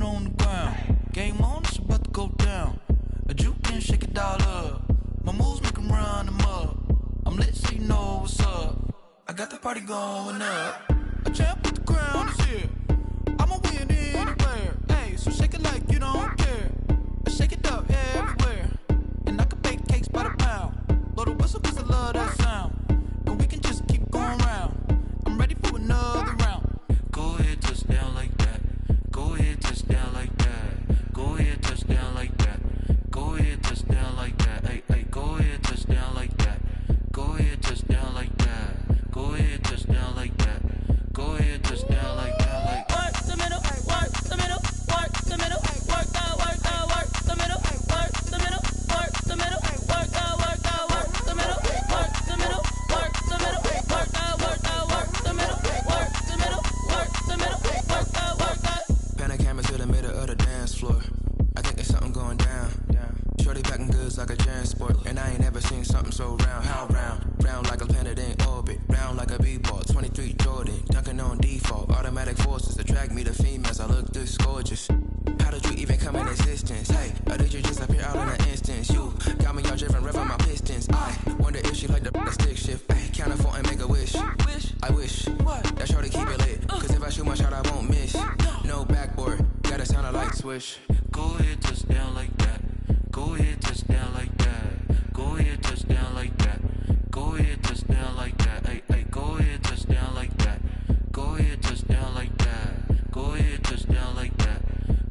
on the ground. Game on, it's about to go down. A juke can shake it all up. My moves make 'em run them up. I'm lit so you know what's up. I got the party going up. A champ with the crown is here. I'ma win anywhere. Hey, so shake it like you don't care. I shake it up everywhere. And I can bake cakes by the pound. Blow the whistle 'cause I love that sound. And we can just keep going round. I'm ready for another round. Go ahead, touch down like that. Go ahead, touch down like that. Go ahead, touch down like that. Go ahead, touch down like that. Hey, hey, go ahead, touch down like that. Go ahead, touch down like that. Go ahead, touch down like that. Go ahead, touch down like that. Like work the middle, work the middle, work the middle, work the middle, work the middle, work the middle, work the middle, work the middle, work the middle, work the middle, work the middle, work the middle, work the middle, work the. Pan a camera to the middle of the dance floor. I think there's something going down. Shorty packing goods like a transport, and I ain't never seen something so round. How round? Round like a planet in orbit, round like a b-ball. 23 Jordan, dunking on default. Automatic forces attract me to females. I look this gorgeous. How did you even come in existence? Hey, or did you just appear out in an instance? You got me all driven, revving my pistons. I wonder if she like the stick shift. Hey, count it 4 and make a wish. I wish that shorty keep it lit, 'cause if I shoot my shot, I won't miss. No backboard, gotta sound a light switch. go ahead, touch down like that. Go ahead, touch down like that. Go ahead, touch down like that. Go ahead, touch down like that. Hey, hey, go ahead, touch down like that. Go ahead, touch down like that. Go ahead, touch down like that.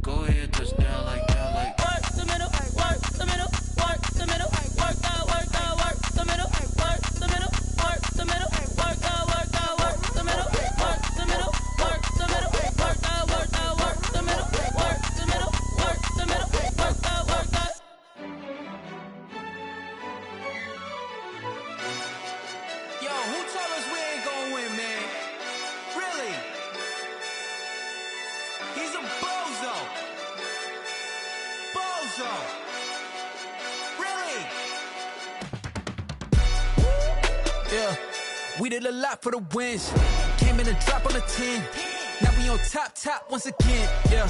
Go ahead, touch down like that. Like Work the middle, work the middle, work the middle, work the middle, work the middle, work the middle, work the middle, work the middle, work the middle, work the middle, work the middle, work the middle, work the middle, work the. yo, who told us we ain't gonna win, man? Really? He's a bozo. Bozo. Really? Yeah, we did a lot for the wins. Came in a drop on a 10. Now we on top once again. Yeah.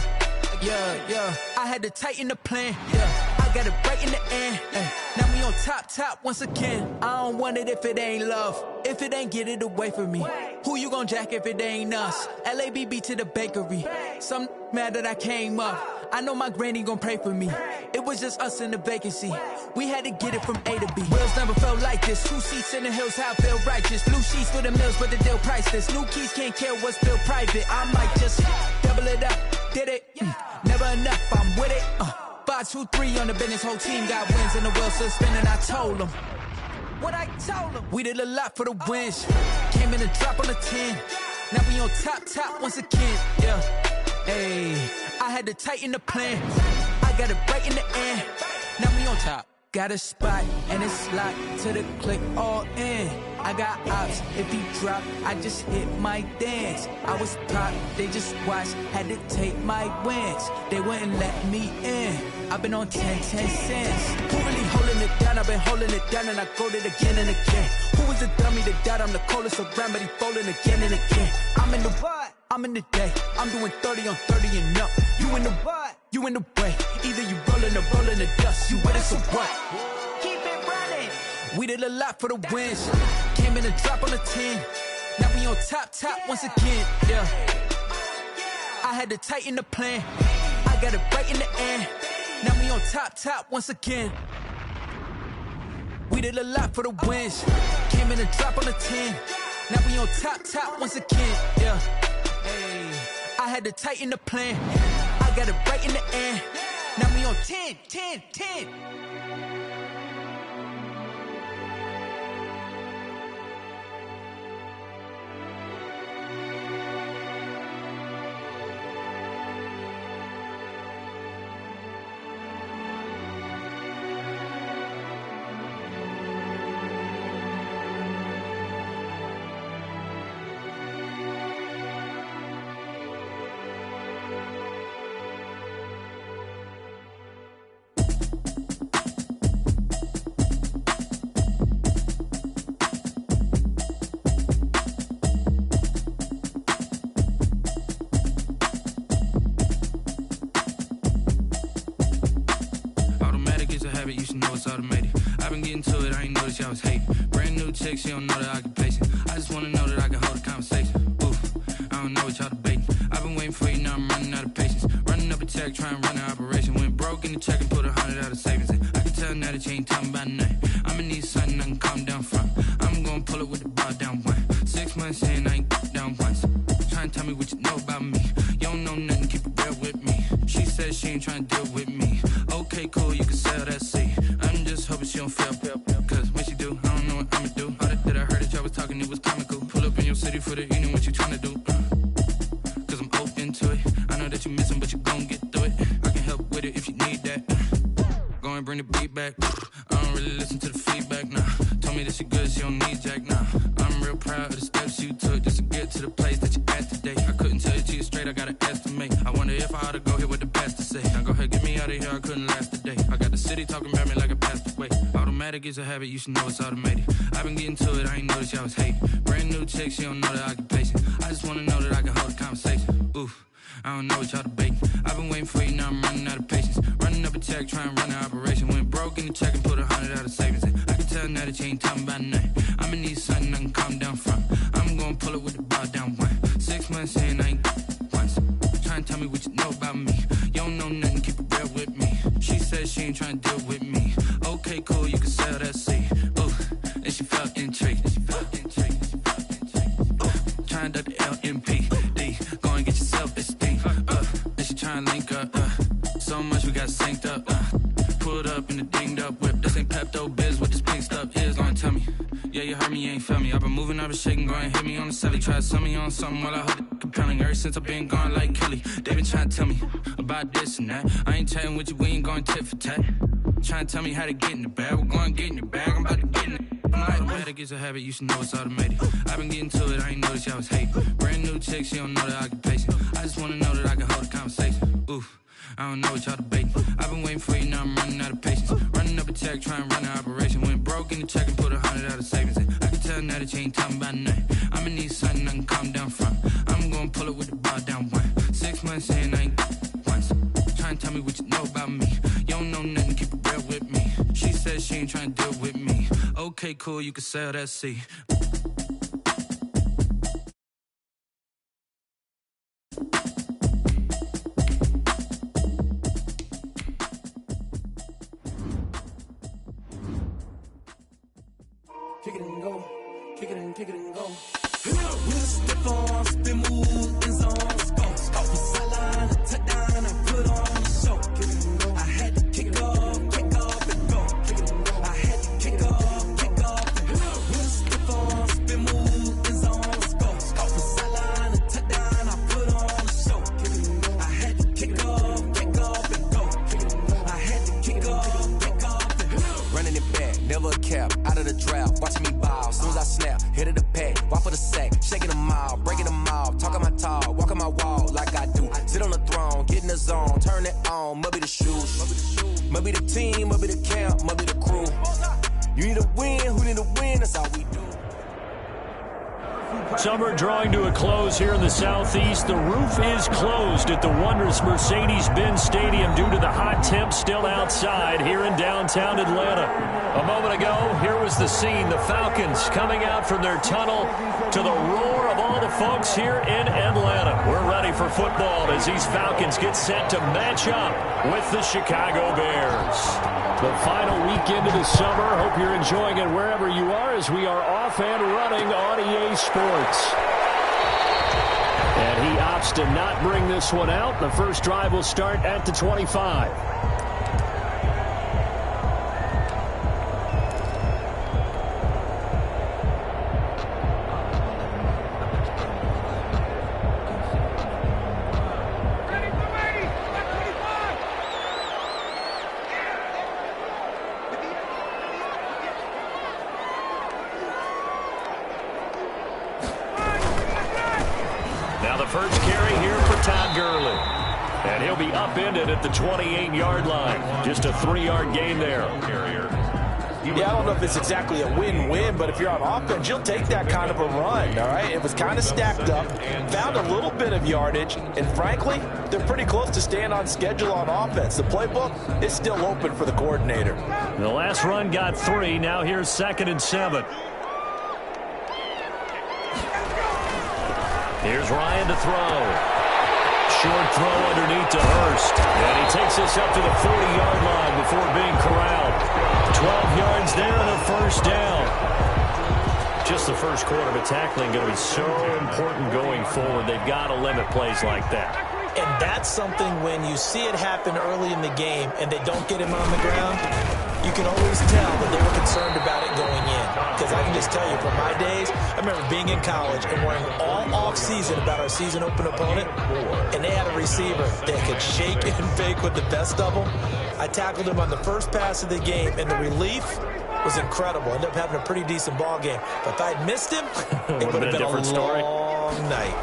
I had to tighten the plan. Yeah, I got it right in the end. Now we on top once again. I don't want it if it ain't love. If it ain't, get it away from me. Who you gon' jack if it ain't us? LABB to the bakery. Some mad that I came up. I know my granny gon' pray for me. It was just us in the vacancy. We had to get it from A to B. Wheels never felt like this. 2 seats in the hills, how I feel righteous. Blue sheets for the mills, but the deal priceless. New keys can't care what's still private. I might just double it up. Did it? Never enough, I'm with it. 5, 2, 3 on the business. Whole team got wins and the wheels still spinning. I told them what I told them. We did a lot for the wins. Came in a drop on a 10. Now we on top once again. Yeah. Hey, I had to tighten the plan. I got it right in the end. Now we on top. Got a spot and it's locked to the click all in. I got ops, if he drop, I just hit my dance. I was pop, they just watched, had to take my wins. They wouldn't let me in. I've been on 10 cents. Who really holding it down? I've been holding it down and I go it again and again. Who was the dummy that died? I'm the coldest around, but he folding again and again. I'm in the what? I'm in the day. I'm doing 30 on 30 and up. You in the what? You in the way. Either you rolling or rolling the dust. You with us or what? Keep it running. We did a lot for the wins. Came in a drop on a 10. Now we on top once again. Yeah. I had to tighten the plan. I got it right in the end. Now we on top once again. We did a lot for the wins. Came in a drop on a 10. Now we on top once again. Yeah. Hey, I had to tighten the plan. I got it right in the end. Now we on 10. it's automated. I've been getting to it, I ain't noticed y'all was hating. Brand new chick, she don't know the occupation. I just wanna know that I can hold a conversation. Oof, I don't know what y'all debating. I've been waiting for you, now I'm running out of patience. Running up a check, trying to run an operation. Went broke in the check and put 100 out of savings in. I can tell now that you ain't talking about nothing. I'ma need something I can calm down from. I'm gonna pull it with the bar down one. 6 months in, I ain't down once. Trying to tell me what you know about me. You don't know nothing, keep it real with me. She said she ain't trying to deal with me. Okay, cool, you can sell that seed. I'm just hoping she don't fail. Cause when she do, I don't know what I'ma do. All that I heard that y'all was talking, it was comical. Pull up in your city for the evening, what you trying to do? Cause I'm open to it. I know that you missing, but you gon' get through it. I can help with it if you need that. Go and bring the beat back. I don't really listen to the feedback, nah. Told me that she good, she don't need jack, nah. I'm real proud of the steps you took just to get to the place that you at today. I couldn't tell you to you straight, I gotta estimate. I wonder if I ought to go here with the best to say. Now go ahead, get me out of here, I couldn't last a day. I got the city talking about me like I passed away. Automatic is a habit, you should know it's automated. I've been getting to it, I ain't noticed y'all was hating. Brand new chick, she don't know the occupation. I just wanna know that I can hold a conversation. Oof, I don't know what y'all debating. I've been waiting for you, now I'm running out of patience. Running up a check, trying to run an operation. Went broke in the check and put 100 out of savings in. I can tell now that you ain't talking about nothing. I'ma need something I can calm down from. I'm gonna pull it with the bar down one. 6 months in, I ain't once. Trying to tell me what you know about me. You don't know nothing, keep it real with me. She said she ain't trying to deal with me. Okay, cool, you can sell that seed. Ooh, and she felt intrigued. Trying to duck the LMP. Go and get your self-esteem. And she trying to link up. So much we got synced up. Pulled up in the dinged up whip. This ain't Pepto-Biz, what this pink stuff is. Go and tell me. Yeah, you heard me, you ain't felt me. I've been moving, I've been shaking, go and hit me on the celly. Try to sell me on something while I hold it compelling. Ever since I've been gone like Kelly, they been trying to tell me about this and that. I ain't chatting with you, we ain't going tit for tat. Trying to tell me how to get in the bag. We're going to get in the bag, I'm about to get in it. Automatic is a habit, you should know it's automated. I've been getting to it, I ain't noticed y'all was hating. Brand new chick, she don't know the occupation. I just wanna know that I can hold a conversation. Oof, I don't know what y'all debating. I've been waiting for you, now I'm running out of patience. Running up a check, trying to run an operation. Went broke in the check and put 100 out of savings in. I can tell now that you ain't talking about nothing. I'ma need something I can calm down from. I'm gonna pull it with the bar down one. 6 months in, I ain't once. Trying to tell me what you know about me. You don't know nothing, keep it real with me. She said she ain't trying to deal with me. Okay, cool, you can sell that seed. Kick it and go, kick it and go. We'll step on, spin, move, in zone, go. From sideline to touchdown, I put on the show. I had to kick off and go. I had to kick off and go. We'll step on, spin, move, in zone, go. From sideline to touchdown, I put on the show. I had to kick off and go. I had to kick off and go. Running it back, never a cap, out of the draft, watching me ball. Soon as I snap, hit of the pack, walk for the sack, shaking them all, breaking them all, talking my talk, walking my wall like I do. Sit on the throne, get in the zone, turn it on, must be the shoes, must be the team, must be the camp, must be the crew. You need a win, who need a win, that's all we do. Summer drawing to a close here in the southeast. The roof is closed at the wondrous Mercedes-Benz Stadium due to the hot temps still outside here in downtown Atlanta. A moment ago, here was the scene. The Falcons coming out from their tunnel to the roar of all the folks here in Atlanta. We're ready for football as these Falcons get set to match up with the Chicago Bears. The final weekend of the summer. Hope you're enjoying it wherever you are as we are off and running on EA Sports. And he opts to not bring this one out. The first drive will start at the 25. First carry here for Todd Gurley. And he'll be upended at the 28-yard line. Just a 3-yard gain there. Yeah, I don't know if it's exactly a win-win, but if you're on offense, you'll take that kind of a run, all right? It was kind of stacked up, found a little bit of yardage, and frankly, they're pretty close to staying on schedule on offense. The playbook is still open for the coordinator. The last run got 3. Now here's 2nd and 7. Here's Ryan to throw. Short throw underneath to Hurst. And he takes this up to the 40-yard line before being corralled. 12 yards there and a first down. Just the first quarter, but tackling going to be so important going forward. They've got to limit plays like that. And that's something when you see it happen early in the game and they don't get him on the ground, you can always tell that they were concerned about it going in. Because I can just tell you, from my days, I remember being in college and worrying all off-season about our season open opponent, and they had a receiver that could shake and bake with the best of them. I tackled him on the first pass of the game, and the relief was incredible. Ended up having a pretty decent ball game. But if I had missed him, it would have been a different story. long night.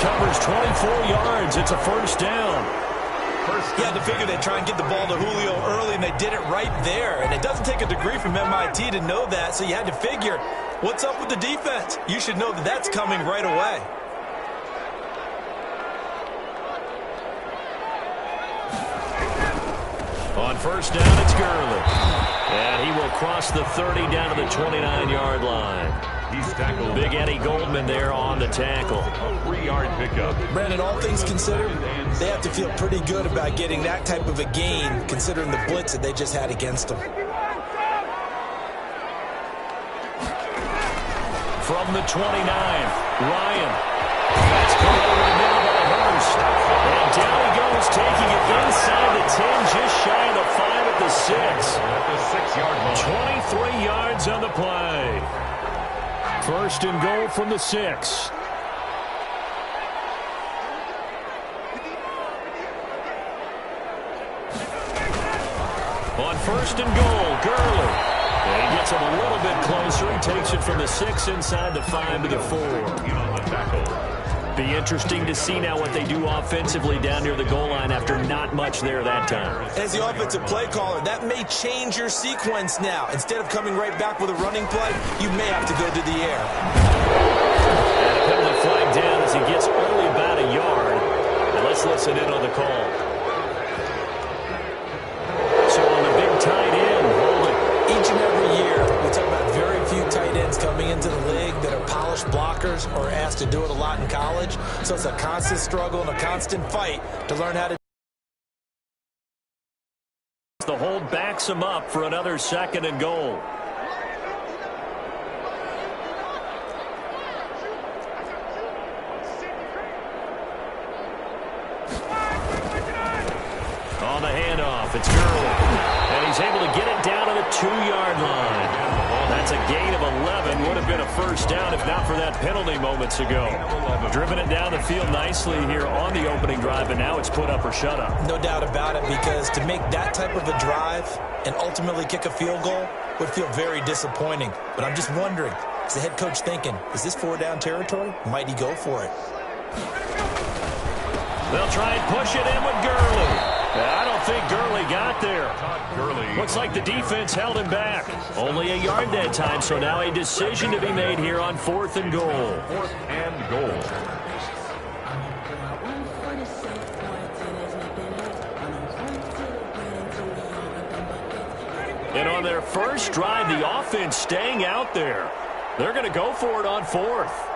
Covers 24 yards. It's a first down. You had to figure they'd try and get the ball to Julio early, and they did it right there. And it doesn't take a degree from MIT to know that, so you had to figure, what's up with the defense? You should know that that's coming right away. On first down, it's Gurley. And he will cross the 30 down to the 29-yard line. He's tackled. Big Eddie Goldman there on the tackle. A 3-yard pickup. Brandon, all things considered, they have to feel pretty good about getting that type of a gain, considering the blitz that they just had against them. From the 29, Ryan. That's caught over the middle by Hurst. And down he goes, taking it inside the 10, just shy of the 5 at the 6. At the 6-yard line. 23 yards on the play. First and goal from the 6. On first and goal, Gurley. And he gets him a little bit closer. He takes it from the 6 inside the 5 to the 4. Be interesting to see now what they do offensively down near the goal line after not much there that time. As the offensive play caller, that may change your sequence now. Instead of coming right back with a running play, you may have to go to the air. And a penalty flag down as he gets only about a yard. And let's listen in on the call. So on the big tight end, holding. Each and every year, we talk about very few tight ends coming into the league that are polished blockers or asked to do it a lot in college. So it's a constant struggle and a constant fight to learn how to. The hold backs him up for another 2nd and goal. On the handoff, it's Gurley. And he's able to get it down to the 2-yard line. That's a gain of 11. Would have been a first down if not for that penalty moments ago. Driven it down the field nicely here on the opening drive, and now it's put up or shut up. No doubt about it, because to make that type of a drive and ultimately kick a field goal would feel very disappointing. But I'm just wondering, is the head coach thinking, is this 4-down territory? Might he go for it? They'll try and push it in with Gurley. I don't think Gurley got there. Looks like the defense held him back. Only a yard that time, so now a decision to be made here on 4th and goal. 4th and goal. And on their first drive, the offense staying out there. They're going to go for it on 4th.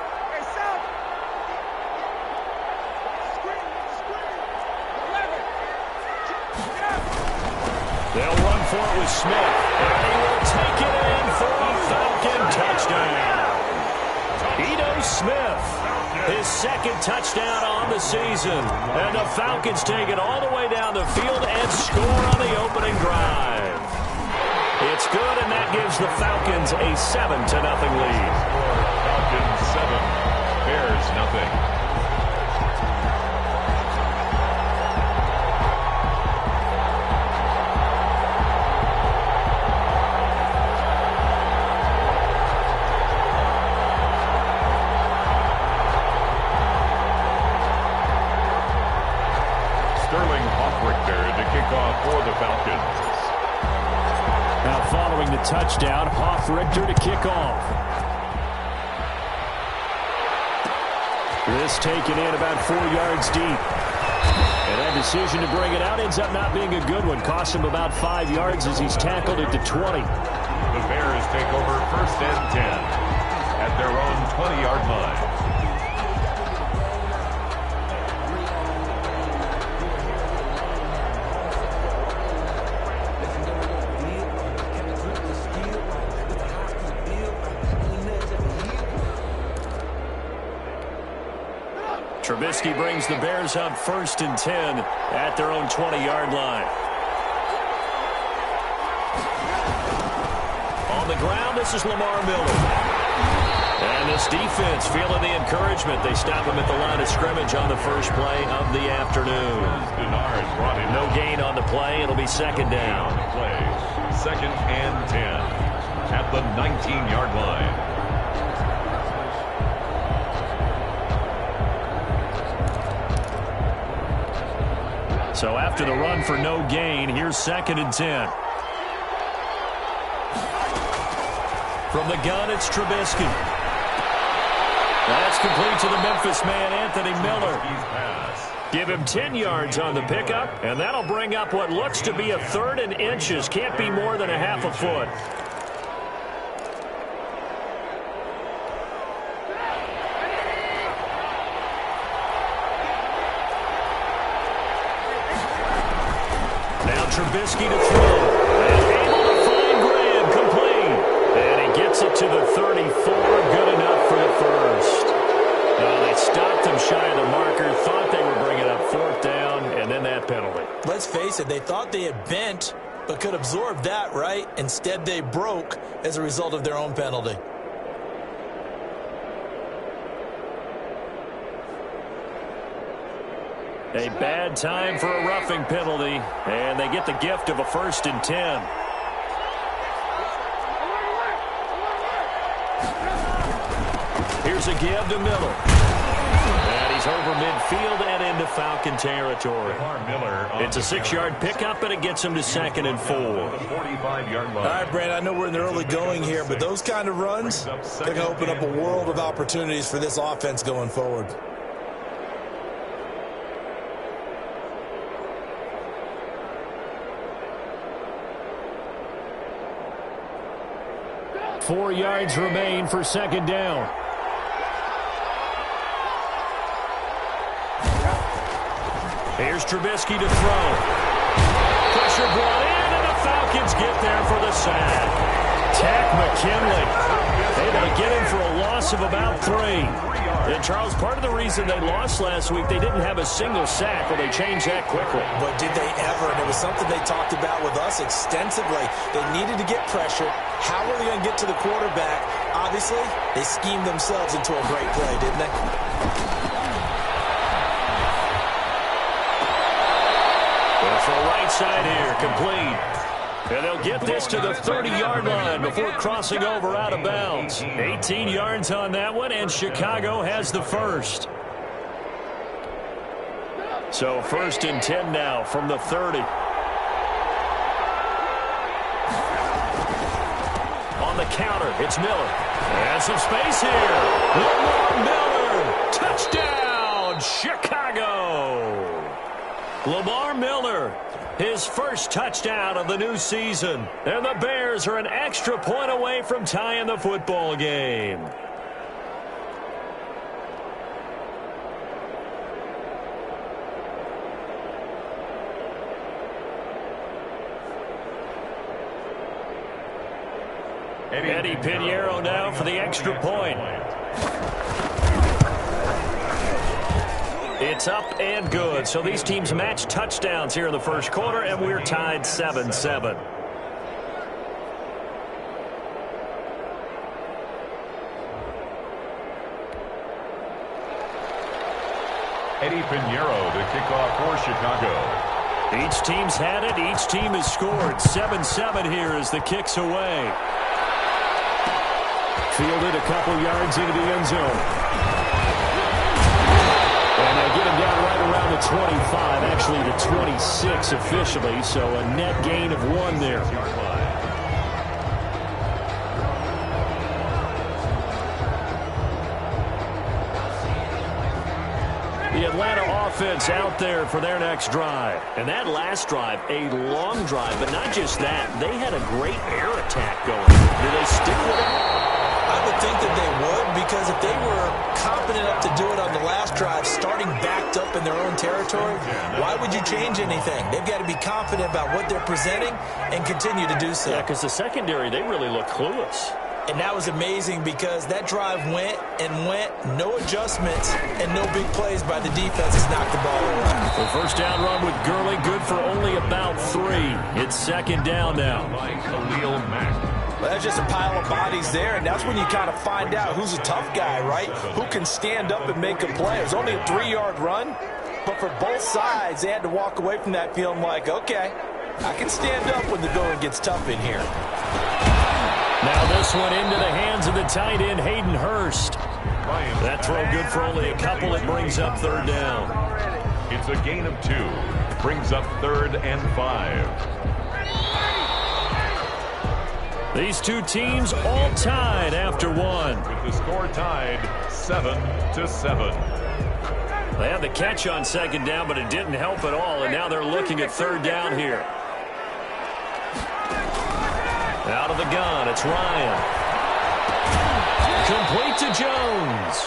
They'll run for it with Smith. And he will take it in for a Falcon touchdown. Ito Smith, his 2nd touchdown on the season. And the Falcons take it all the way down the field and score on the opening drive. It's good, and that gives the Falcons a 7-0 lead. Falcons 7, Bears nothing. following the touchdown. Hoff-Richter to kick off. This taken in about 4 yards deep. And that decision to bring it out ends up not being a good one. Cost him about 5 yards as he's tackled it to 20. The Bears take over 1st and 10 at their own 20-yard line. Trubisky brings the Bears up 1st and 10 at their own 20-yard line. On the ground, this is Lamar Miller. And this defense feeling the encouragement. They stop him at the line of scrimmage on the first play of the afternoon. No gain on the play. It'll be 2nd down. 2nd and 10 at the 19-yard line. So after the run for no gain, here's 2nd and 10. From the gun, it's Trubisky. That's complete to the Memphis man, Anthony Miller. Give him 10 yards on the pickup, and that'll bring up what looks to be a 3rd and inches. Can't be more than a half a foot. Trubisky to throw. And able to find Graham, complete. And he gets it to the 34. Good enough for the first. They stopped him shy of the marker. Thought they were bringing up 4th down, and then that penalty. Let's face it, they thought they had bent, but could absorb that, right? Instead, they broke as a result of their own penalty. A bad time for a roughing penalty, and they get the gift of a 1st and 10. Here's a give to Miller. And he's over midfield and into Falcon territory. It's a 6-yard pickup, and it gets him to 2nd and 4. All right, Brandon, I know we're in the early going here, but those kind of runs, they're going to open up a world of opportunities for this offense going forward. Four yards remain for 2nd down. Here's Trubisky to throw. Pressure brought in, and the Falcons get there for the sack. Tack McKinley able to get him for a loss of about 3. And, Charles, part of the reason they lost last week, they didn't have a single sack. Well, they changed that quickly. But did they ever? And it was something they talked about with us extensively. They needed to get pressure. How are they going to get to the quarterback? Obviously, they schemed themselves into a great play, didn't they? Going for a right side here, complete. And they'll get this to the 30-yard line before crossing over out of bounds. 18 yards on that one, and Chicago has the first. So 1st and 10 now from the 30. On the counter, it's Miller. And some space here. Lamar Miller. Touchdown, Chicago. Lamar Miller, his first touchdown of the new season. And the Bears are an extra point away from tying the football game. Eddie Pinheiro now for the extra point. It's up and good. So these teams match touchdowns here in the first quarter, and we're tied 7-7. Eddie Pinheiro to kick off for Chicago. Each team's had it. Each team has scored. 7-7 here as the kick's away. Fielded a couple yards into the end zone. And they get him down right around the 25, actually the 26 officially, so a net gain of 1 there. offense out there for their next drive. And that last drive, a long drive, but not just that. They had a great air attack going. Do they stick with it? I would think that they would, because if they were confident enough to do it on the last drive, starting backed up in their own territory, why would you change anything? They've got to be confident about what they're presenting and continue to do so. Yeah, because the secondary, they really look clueless. And that was amazing because that drive went and went, no adjustments, and no big plays by the defense has knocked the ball away. The first down run with Gurley, good for only about 3. It's second down now. Well, that's just a pile of bodies there, and that's when you kind of find out who's a tough guy, right? Who can stand up and make a play. It was only a 3-yard run, but for both sides, they had to walk away from that feeling like, okay, I can stand up when the going gets tough in here. Now this one into the hands of the tight end, Hayden Hurst. That throw good for only a couple. It brings up third down. It's a gain of 2. Brings up 3rd and 5. These two teams all tied after 1. With the score tied 7-7. They had the catch on second down, but it didn't help at all, and now they're looking at third down here. Out of the gun, it's Ryan. Complete to Jones.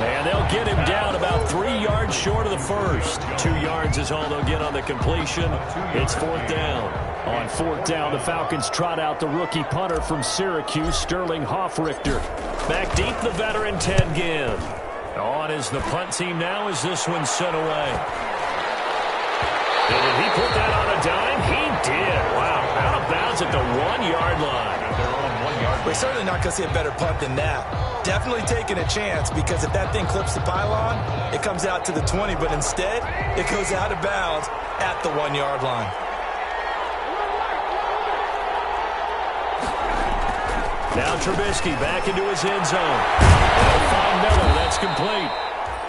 And they'll get him down about 3 yards short of the first. 2 yards is all they'll get on the completion. It's fourth down. On fourth down, the Falcons trot out the rookie punter from Syracuse, Sterling Hoffrichter. Back deep, the veteran Ted Ginn. On is the punt team now as this one's sent away. Did he put that on a dime? He did. Wow, out of bounds at the 1-yard line. We're certainly not going to see a better punt than that. Definitely taking a chance, because if that thing clips the pylon, it comes out to the 20, but instead, it goes out of bounds at the 1-yard line. Now Trubisky back into his end zone. They'll find Miller. That's complete.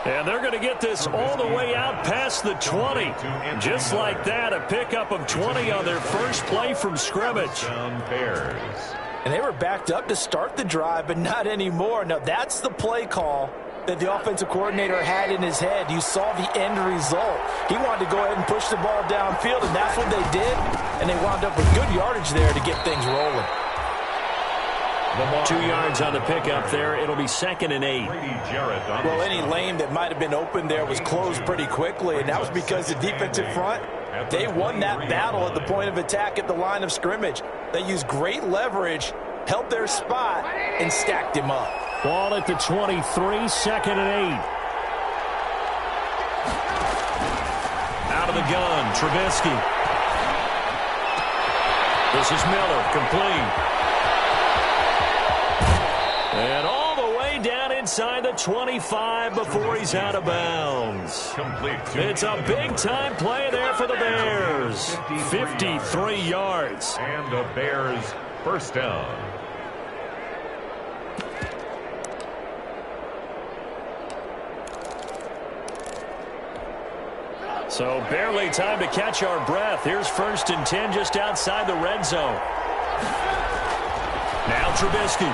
And they're going to get this all the way out past the 20. Just like that, a pickup of 20 on their first play from scrimmage. And they were backed up to start the drive, but not anymore. Now, that's the play call that the offensive coordinator had in his head. You saw the end result. He wanted to go ahead and push the ball downfield, and that's what they did. And they wound up with good yardage there to get things rolling. 2 yards on the pickup there. It'll be 2nd and 8. Well, any lane that might have been open there was closed pretty quickly, and that was because the defensive front, they won that battle at the point of attack at the line of scrimmage. They used great leverage, held their spot, and stacked him up. Ball at the 23, 2nd and 8. Out of the gun, Trubisky. This is Miller, complete. And all the way down inside the 25 before he's out of bounds. It's a big-time play there for the Bears. 53 yards. And the Bears first down. So barely time to catch our breath. Here's 1st and 10 just outside the red zone. Now Trubisky.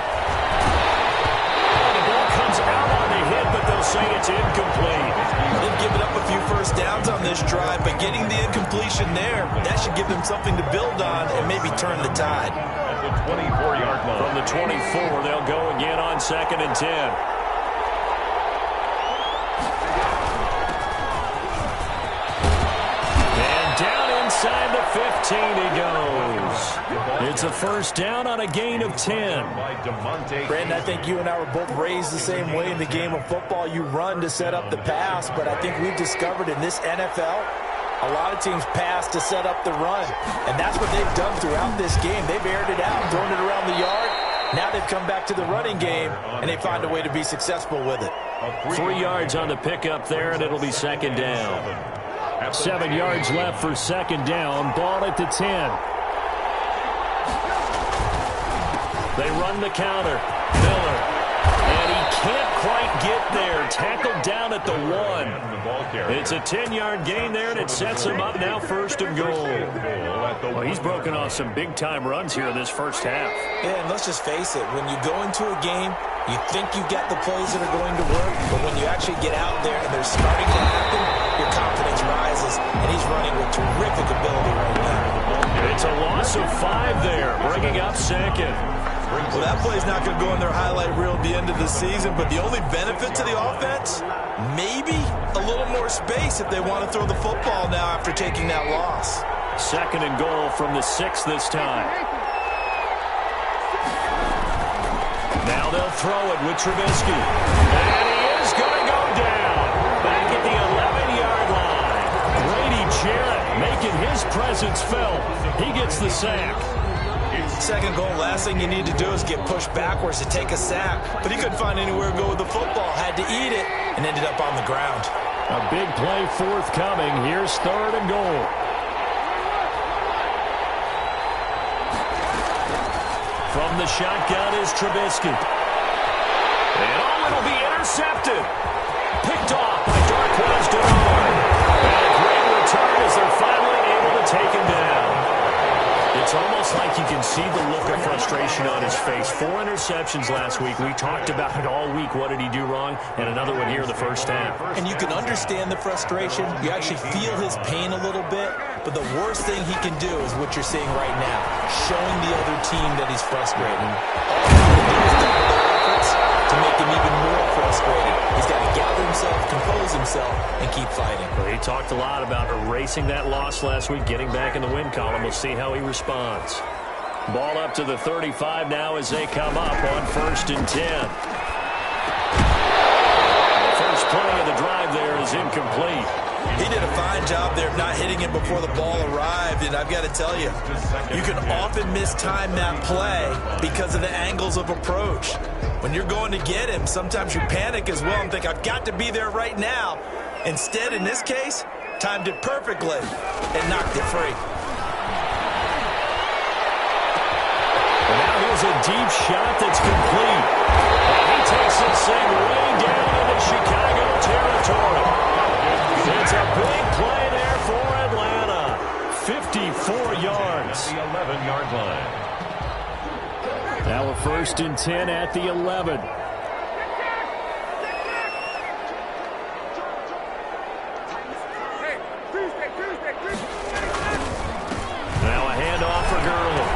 Out on the hit, but they'll say it's incomplete. They've given up a few first downs on this drive, but getting the incompletion there, that should give them something to build on and maybe turn the tide. At the 24-yard line. From the 24, they'll go again on 2nd and 10. And down inside the 15 he goes. It's a first down on a gain of 10. Brandon, I think you and I were both raised the same way in the game of football. You run to set up the pass, but I think we've discovered in this NFL, a lot of teams pass to set up the run. And that's what they've done throughout this game. They've aired it out, thrown it around the yard. Now they've come back to the running game, and they find a way to be successful with it. 3 yards on the pickup there, and it'll be 2nd down. 7 yards left for 2nd down. Ball at the 10. They run the counter. Miller. And he can't quite get there. Tackled down at the 1. It's a 10-yard gain there, and it sets him up now 1st and goal. Well, he's broken off some big-time runs here in this first half. Yeah, and let's just face it. When you go into a game, you think you've got the plays that are going to work, but when you actually get out there and they're starting to happen, you're confidence rises, and he's running with terrific ability right now. It's a loss of 5 there, bringing up second. Well, that play's not going to go in their highlight reel at the end of the season, but the only benefit to the offense, maybe a little more space if they want to throw the football now after taking that loss. 2nd and goal from the 6 this time. Now they'll throw it with Trubisky. And he is going to go down. Back at the 11-yard line. Grady Jarrett making his presence felt. He gets the sack. 2nd goal, last thing you need to do is get pushed backwards to take a sack. But he couldn't find anywhere to go with the football. Had to eat it and ended up on the ground. A big play forthcoming. Here's 3rd and goal. From the shotgun is Trubisky. And it'll be intercepted. Picked off by Darqueze Dennard. And a great return as they're finally able to take him down. It's almost like you can see the look of frustration on his face. 4 interceptions last week. We talked about it all week. What did he do wrong? And another one here in the first half. And you can understand the frustration. You actually feel his pain a little bit. But the worst thing he can do is what you're seeing right now, showing the other team that he's frustrated. All he can do is double their efforts to make him even more frustrated. He's got to gather himself, compose himself, and keep fighting. Well, he talked a lot about erasing that loss last week, getting back in the win column. We'll see how he responds. Ball up to the 35 now as they come up on 1st and 10. The first play of the drive there is incomplete. He did a fine job there of not hitting it before the ball arrived, and I've got to tell you, you can often mistime that play because of the angles of approach. When you're going to get him, sometimes you panic as well and think, I've got to be there right now. Instead, in this case, timed it perfectly and knocked it free. And now here's a deep shot that's complete. And he takes this thing way down into Chicago territory. It's a big play there for Atlanta. 54 yards. The 11-yard line. Now a 1st and 10 at the 11. Now a handoff for Gurley.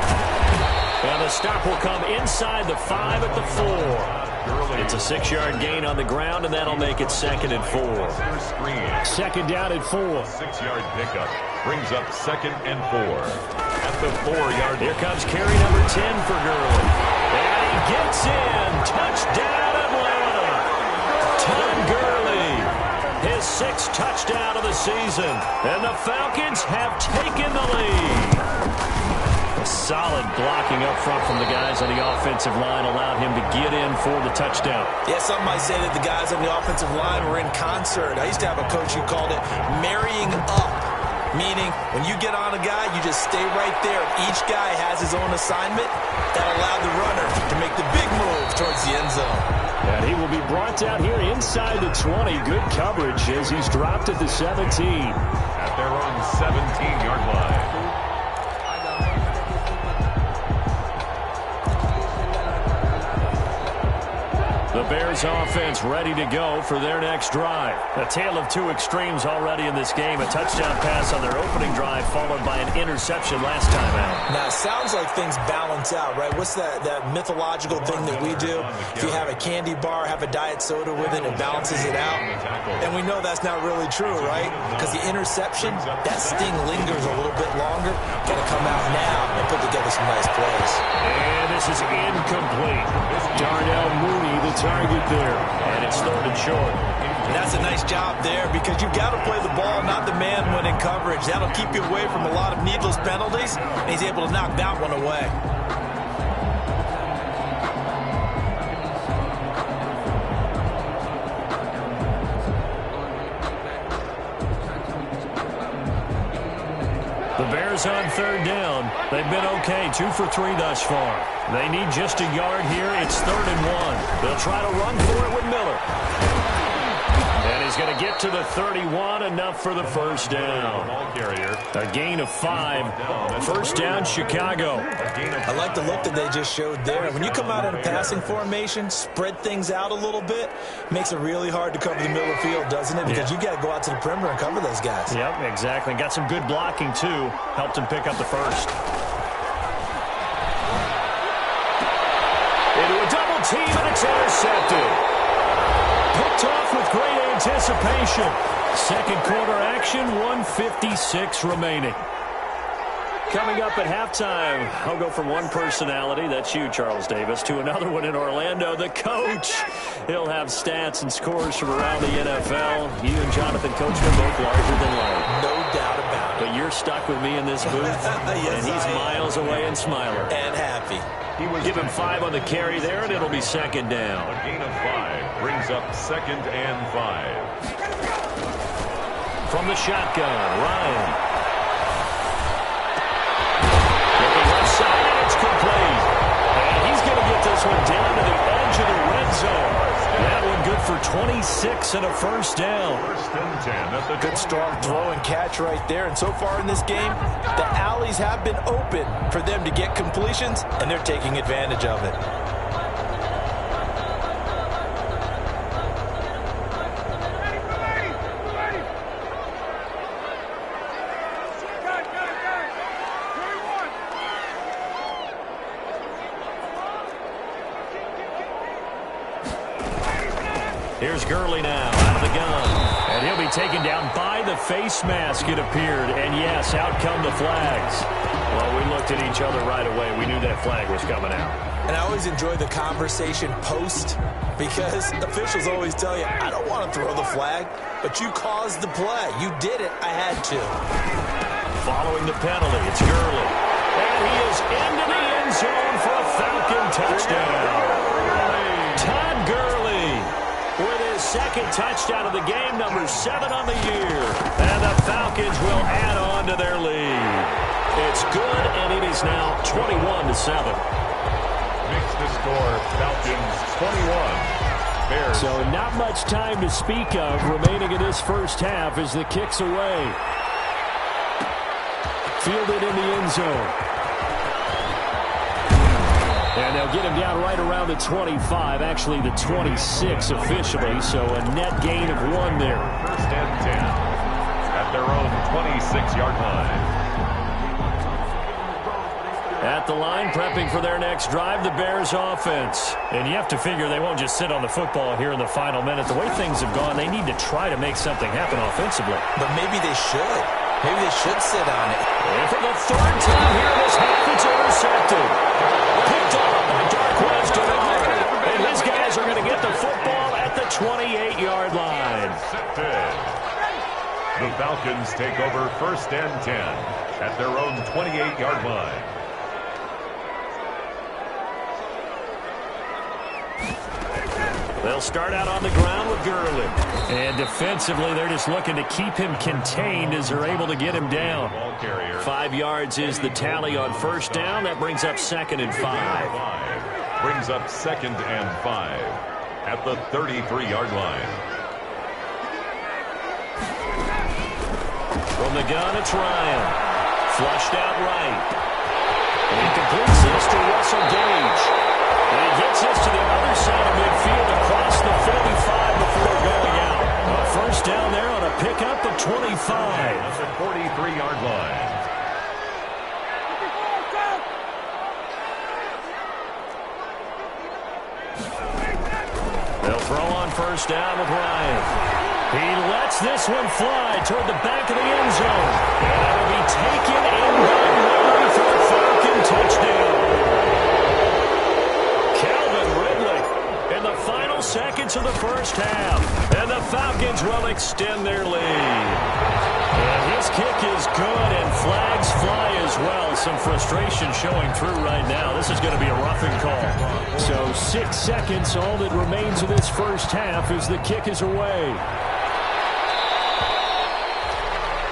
And the stop will come inside the 5 at the 4. It's a 6-yard gain on the ground, and that'll make it 2nd and 4. 2nd down and 4. 6-yard pickup brings up 2nd and 4. At the 4-yard. Here comes carry number 10 for Gurley. And he gets in. Touchdown, Atlanta. Todd Gurley. His 6th touchdown of the season. And the Falcons have taken the lead. A solid blocking up front from the guys on the offensive line allowed him to get in for the touchdown. Yeah, some might say that the guys on the offensive line were in concert. I used to have a coach who called it marrying up, meaning when you get on a guy, you just stay right there. Each guy has his own assignment that allowed the runner to make the big move towards the end zone. And he will be brought down here inside the 20. Good coverage as he's dropped at the 17. At their own 17-yard line. The Bears offense ready to go for their next drive. A tale of 2 extremes already in this game. A touchdown pass on their opening drive followed by an interception last time out. Now, it sounds like things balance out, right? What's that mythological thing that we do? If you have a candy bar, have a diet soda with it, it balances it out. And we know that's not really true, right? Because the interception, that sting lingers a little bit longer. Got to come out now and put together some nice plays. And this is incomplete. Darnell Mooney, the target there. And it's 3rd and short. And that's a nice job there because you've got to play the ball, not the man when in coverage. That'll keep you away from a lot of needless penalties, and he's able to knock that one away. The Bears on 3rd down. They've been okay, 2 for 3 thus far. They need just a yard here. It's 3rd and 1. They'll try to run for it with Miller. And he's going to get to the 31, enough for the first down. Ball carrier. A gain of 5. First down, Chicago. I like the look that they just showed there. When you come out in a passing formation, spread things out a little bit, makes it really hard to cover the middle of the field, doesn't it? Because you got to go out to the perimeter and cover those guys. Yep, exactly. Got some good blocking, too. Helped him pick up the first. Into a double team, and it's intercepted. Picked off with great anticipation. Second quarter action, 1:56 remaining. Coming up at halftime, I'll go from one personality, that's you, Charles Davis, to another one in Orlando, the coach. He'll have stats and scores from around the NFL. You and Jonathan Coach are both larger than life. No doubt about it. But you're stuck with me in this booth, yes, and he's miles away and smiling. And happy. Give him 5 on the carry there, and it'll be second down. A gain of 5 brings up 2nd and 5. From the shotgun, Ryan. It's complete. And he's going to get this one down to the edge of the red zone. That one good for 26 and a first down. First and 10 at the good strong throw and catch right there. And so far in this game, the alleys have been open for them to get completions, and they're taking advantage of it. Here's Gurley now, out of the gun. And he'll be taken down by the face mask, it appeared. And yes, out come the flags. Well, we looked at each other right away. We knew that flag was coming out. And I always enjoy the conversation post, because officials always tell you, I don't want to throw the flag, but you caused the play. You did it. I had to. Following the penalty, it's Gurley. And he is into the end zone for a Falcon touchdown. Todd Gurley with his second touchdown of the game, number 7 on the year. And the Falcons will add on to their lead. It's good, and it is now 21-7. Makes the score Falcons 21. Bears. So not much time to speak of remaining in this first half as the kick's away. Fielded in the end zone. And they'll get him down right around the 25, actually the 26 officially, so a net gain of 1 there. First and 10 at their own 26-yard line. At the line, prepping for their next drive, the Bears offense. And you have to figure they won't just sit on the football here in the final minute. The way things have gone, they need to try to make something happen offensively. But maybe they should. Maybe they should sit on it. And for the 3rd time here in this half, it's intercepted. Picked off by Darquez Dennard. And his guys are going to get the football at the 28-yard line. The Falcons take over first and 10 at their own 28-yard line. They'll start out on the ground with Gurley. And defensively, they're just looking to keep him contained as they're able to get him down. 5 yards is the tally on first down. That brings up 2nd and 5. Brings up 2nd and 5 at the 33-yard line. From the gun, it's Ryan. Flushed out right. And he completes this to Russell Gage. And he gets this to the other side of midfield across the 45 before going out. A first down there on a pickup of 25. At the 43-yard line. They'll throw on first down with Ryan. He lets this one fly toward the back of the end zone. And it'll be taken in by Ridley for a Falcon touchdown. Calvin Ridley in the final seconds of the first half. And the Falcons will extend their lead. And his kick is good, and flags fly as well. Some frustration showing through right now. This is going to be a roughing call. So 6 seconds, all that remains of this first half as the kick is away.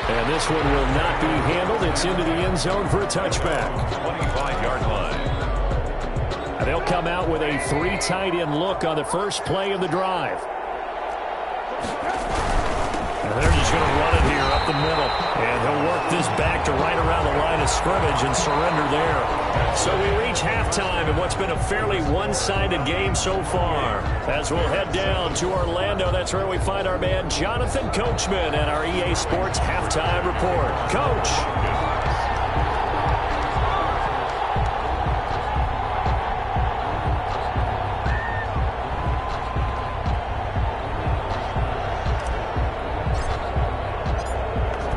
And this one will not be handled. It's into the end zone for a touchback. 25-yard line. And they'll come out with a 3 tight end look on the first play of the drive. And they're just going to run it here up the middle. And he'll work this back to right around the line of scrimmage and surrender there. So we reach halftime in what's been a fairly one-sided game so far. As we'll head down to Orlando, that's where we find our man Jonathan Coachman at our EA Sports Halftime Report. Coach.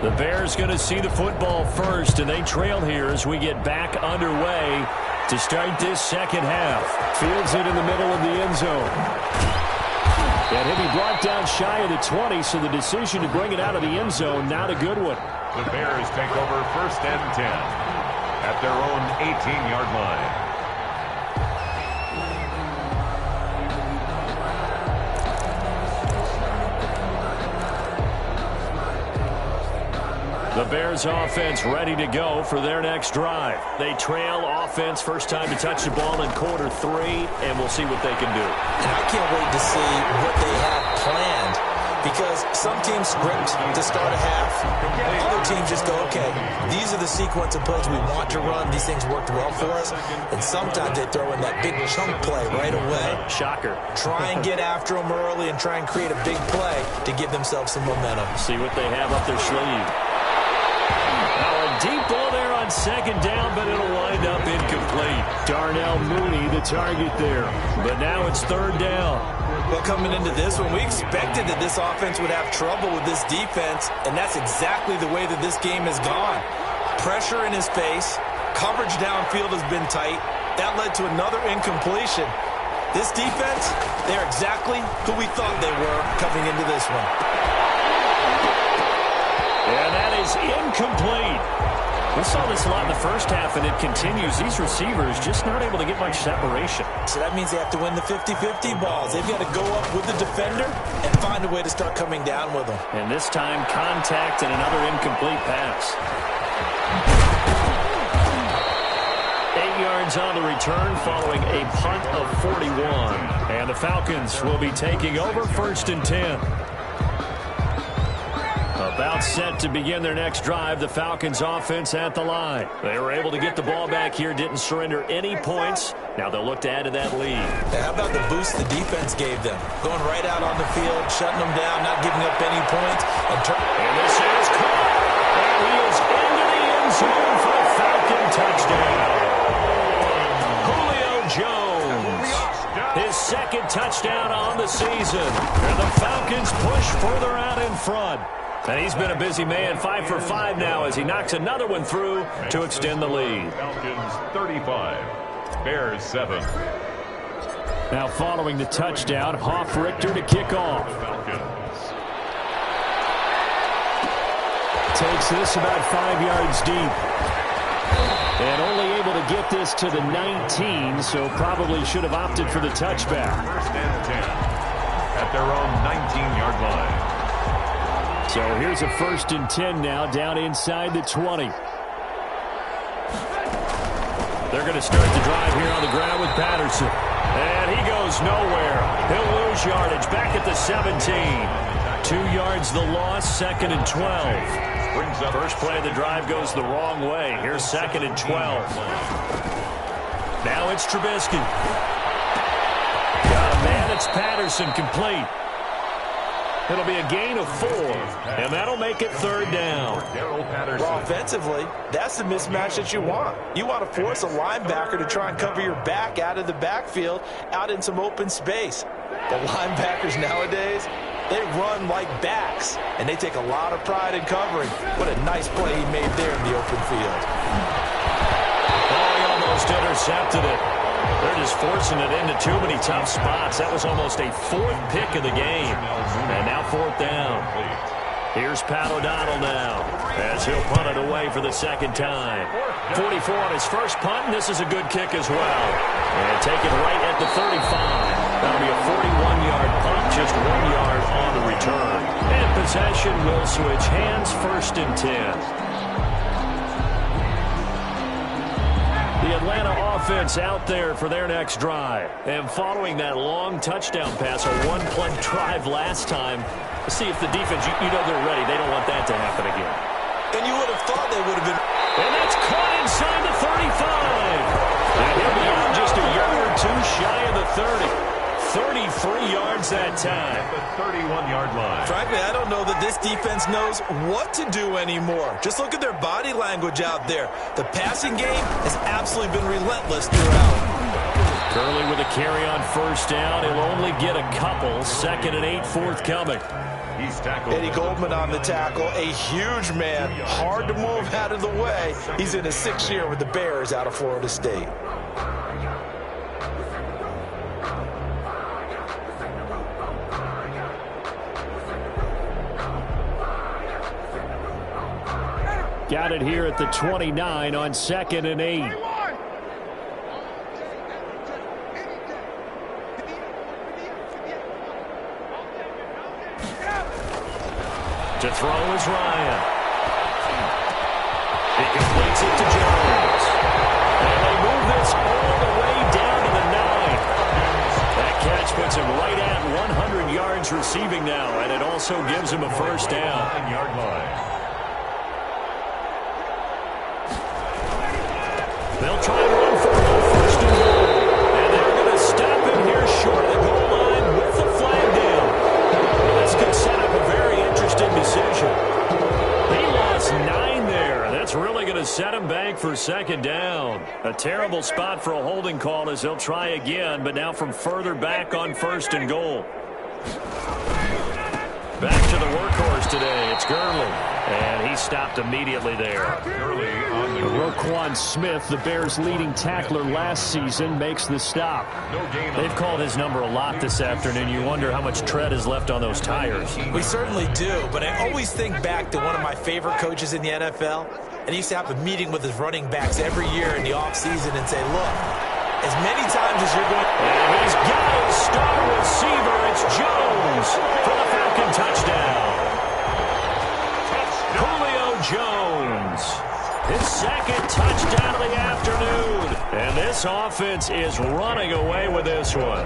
The Bears going to see the football first, and they trail here as we get back underway to start this second half. Fields it in the middle of the end zone. And he'll be brought down shy of the 20, so the decision to bring it out of the end zone, not a good one. The Bears take over first and 10 at their own 18-yard line. The Bears offense ready to go for their next drive. They trail offense, first time to touch the ball in quarter 3, and we'll see what they can do. And I can't wait to see what they have planned, because some teams script to start a half. Other teams just go, okay, these are the sequence of plays we want to run. These things worked well for us. And sometimes they throw in that big chunk play right away. Shocker. Try and get after them early and try and create a big play to give themselves some momentum. See what they have up their sleeve. Now a deep ball there on second down, but it'll wind up incomplete. Darnell Mooney, the target there. But now it's third down. Well, coming into this one, we expected that this offense would have trouble with this defense, and that's exactly the way that this game has gone. Pressure in his face, coverage downfield has been tight. That led to another incompletion. This defense, they're exactly who we thought they were coming into this one. And that is incomplete. We saw this a lot in the first half, and it continues. These receivers just not able to get much separation. So that means they have to win the 50-50 balls. They've got to go up with the defender and find a way to start coming down with them. And this time, contact and another incomplete pass. 8 yards on the return following a punt of 41. And the Falcons will be taking over first and 10. About set to begin their next drive, the Falcons offense at the line. They were able to get the ball back here, didn't surrender any points. Now they'll look to add to that lead. Now, how about the boost the defense gave them? Going right out on the field, shutting them down, not giving up any points. And this is caught. And he is into the end zone for a Falcon touchdown. Julio Jones, his second touchdown on the season. And the Falcons push further out in front. And he's been a busy man, 5 for 5 now as he knocks another one through to extend the lead. Falcons 35, Bears 7. Now following the touchdown, Hoff-Richter to kick off. Takes this about 5 yards deep. And only able to get this to the 19, so probably should have opted for the touchback. First and 10 at their own 19-yard line. So here's a first and 10 now, down inside the 20. They're going to start the drive here on the ground with Patterson. And he goes nowhere. He'll lose yardage back at the 17. 2 yards the loss, second and 12. First play of the drive goes the wrong way. Here's second and 12. Now it's Trubisky. Got a man, it's Patterson, complete. It'll be a gain of 4, and that'll make it third down. Well, offensively, that's the mismatch that you want. You want to force a linebacker to try and cover your back out of the backfield, out in some open space. The linebackers nowadays, they run like backs, and they take a lot of pride in covering. What a nice play he made there in the open field. Oh, he almost intercepted it. They're just forcing it into too many tough spots. That was almost a 4th pick of the game. And now 4th down. Here's Pat O'Donnell now as he'll punt it away for the second time. 44 on his first punt, and this is a good kick as well. And take it right at the 35. That'll be a 41-yard punt, just 1 yard on the return. And possession will switch hands, first and 10. The The Atlanta offense out there for their next drive. And following that long touchdown pass, a one-play drive last time, let's see if the defense, you know they're ready. They don't want that to happen again. And you would have thought they would have been. And that's caught inside the 35. And he'll be out just a yard or two shy of the 30. 33 yards that time. At the 31-yard line. Frankly, I don't know that this defense knows what to do anymore. Just look at their body language out there. The passing game has absolutely been relentless throughout. Gurley with a carry on first down. He'll only get a couple. 2nd and 8 forthcoming. He's tackled. Eddie Goldman on the tackle. A huge man. Hard to move out of the way. He's in his 6th year with the Bears out of Florida State. Got it here at the 29 on 2nd and 8. To throw is Ryan. He completes it to Jones. And they move this all the way down to the 9. That catch puts him right at 100 yards receiving now, and it also gives him a first down. 9-yard line. They'll try and run for it on 1st and goal. And they're going to stop him here short of the goal line with the flag down. This could set up a very interesting decision. He lost 9 there. That's really going to set him back for 2nd down. A terrible spot for a holding call as they'll try again, but now from further back on 1st and goal. Back to the workhorse today. It's Gurley. And he stopped immediately there. Gurley on the Roquan Smith, the Bears' leading tackler last season, makes the stop. They've called his number a lot this afternoon. You wonder how much tread is left on those tires. We certainly do, but I always think back to one of my favorite coaches in the NFL, and he used to have a meeting with his running backs every year in the offseason and say, look, as many times as you're going... And he's got his star receiver. It's Jones for the Falcon touchdown. Julio Jones, his 2nd touchdown of the afternoon. And this offense is running away with this one.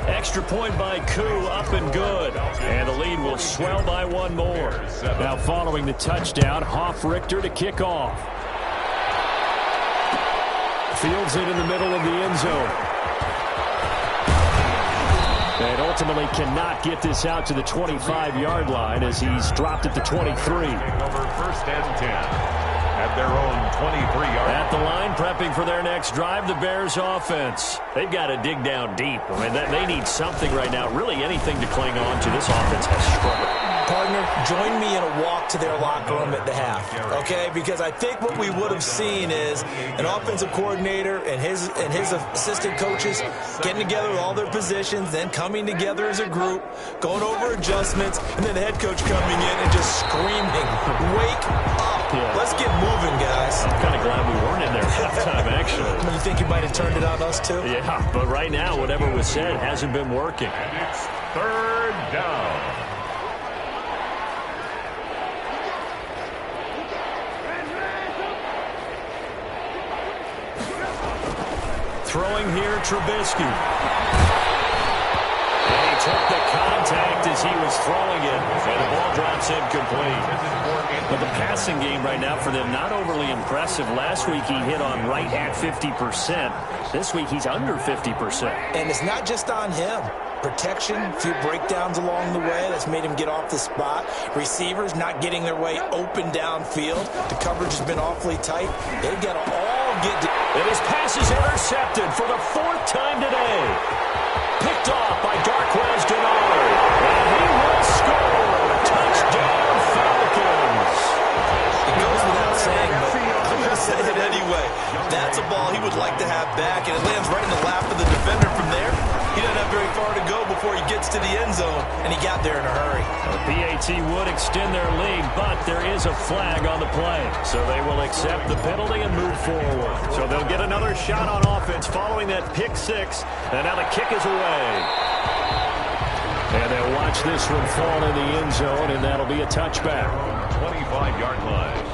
Extra point by Koo, up and good. And the lead will swell by 1 more. Now following the touchdown, Hoff-Richter to kick off. Fields it in the middle of the end zone. And ultimately cannot get this out to the 25-yard line as he's dropped at the 23. Over 1st and 10 at their own 23-yard. At the line, prepping for their next drive, the Bears offense. They've got to dig down deep. I mean, they need something right now, really anything to cling on to. This offense has struggled. Partner, join me in a walk to their locker room at the half, okay? Because I think what we would have seen is an offensive coordinator and his assistant coaches getting together with all their positions, then coming together as a group, going over adjustments, and then the head coach coming in and just screaming, wake up. Yeah. Let's get moving, guys. I'm kind of glad we weren't in there at halftime, actually. You think you might have turned it on us, too? Yeah, but right now, whatever was said hasn't been working. And it's 3rd down. Throwing here, Trubisky. And he took the contact as he was throwing it, and the ball drops incomplete. But the passing game right now for them, not overly impressive. Last week he hit on right at 50%. This week he's under 50%. And it's not just on him. Protection, a few breakdowns along the way. That's made him get off the spot. Receivers not getting their way open downfield. The coverage has been awfully tight. They've got to all get... And his pass is intercepted for the 4th time today. Picked off by Darquez Dennard. And he will score. Touchdown, Falcons. It goes without saying, but I'm going to say it anyway. That's a ball he would like to have back, and it lands right in the lap of the defender from there. He doesn't have very far to go before he gets to the end zone, and he got there in a hurry. The PAT would extend their lead, but there is a flag on the play. So they will accept the penalty and move forward. So they'll get another shot on offense following that pick 6, and now the kick is away. And they'll watch this one fall in the end zone, and that'll be a touchback. 25-yard line.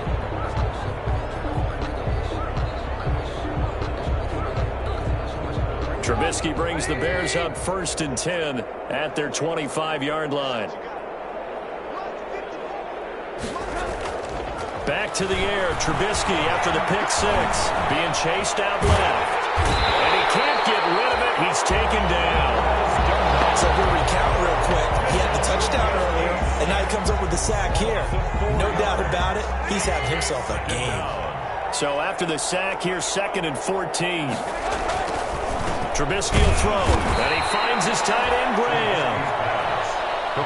Trubisky brings the Bears up 1st and 10 at their 25-yard line. Back to the air, Trubisky after the pick six, being chased out left. And he can't get rid of it. He's taken down. So we'll recount real quick. He had the touchdown earlier, and now he comes up with the sack here. No doubt about it, he's having himself a game. So after the sack, here's 2nd and 14. Trubisky will throw, and he finds his tight end, Graham.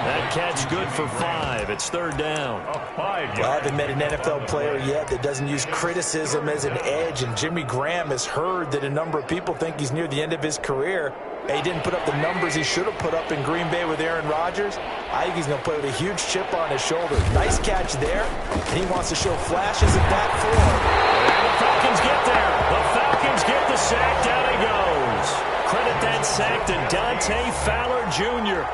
That catch good for 5. It's 3rd down. Well, I haven't met an NFL player yet that doesn't use criticism as an edge, and Jimmy Graham has heard that a number of people think he's near the end of his career. He didn't put up the numbers he should have put up in Green Bay with Aaron Rodgers. I think he's going to play with a huge chip on his shoulder. Nice catch there, and he wants to show flashes of that form. And the Falcons get there. The Falcons get the sack. Down he goes. Credit that sack to Dante Fowler Jr.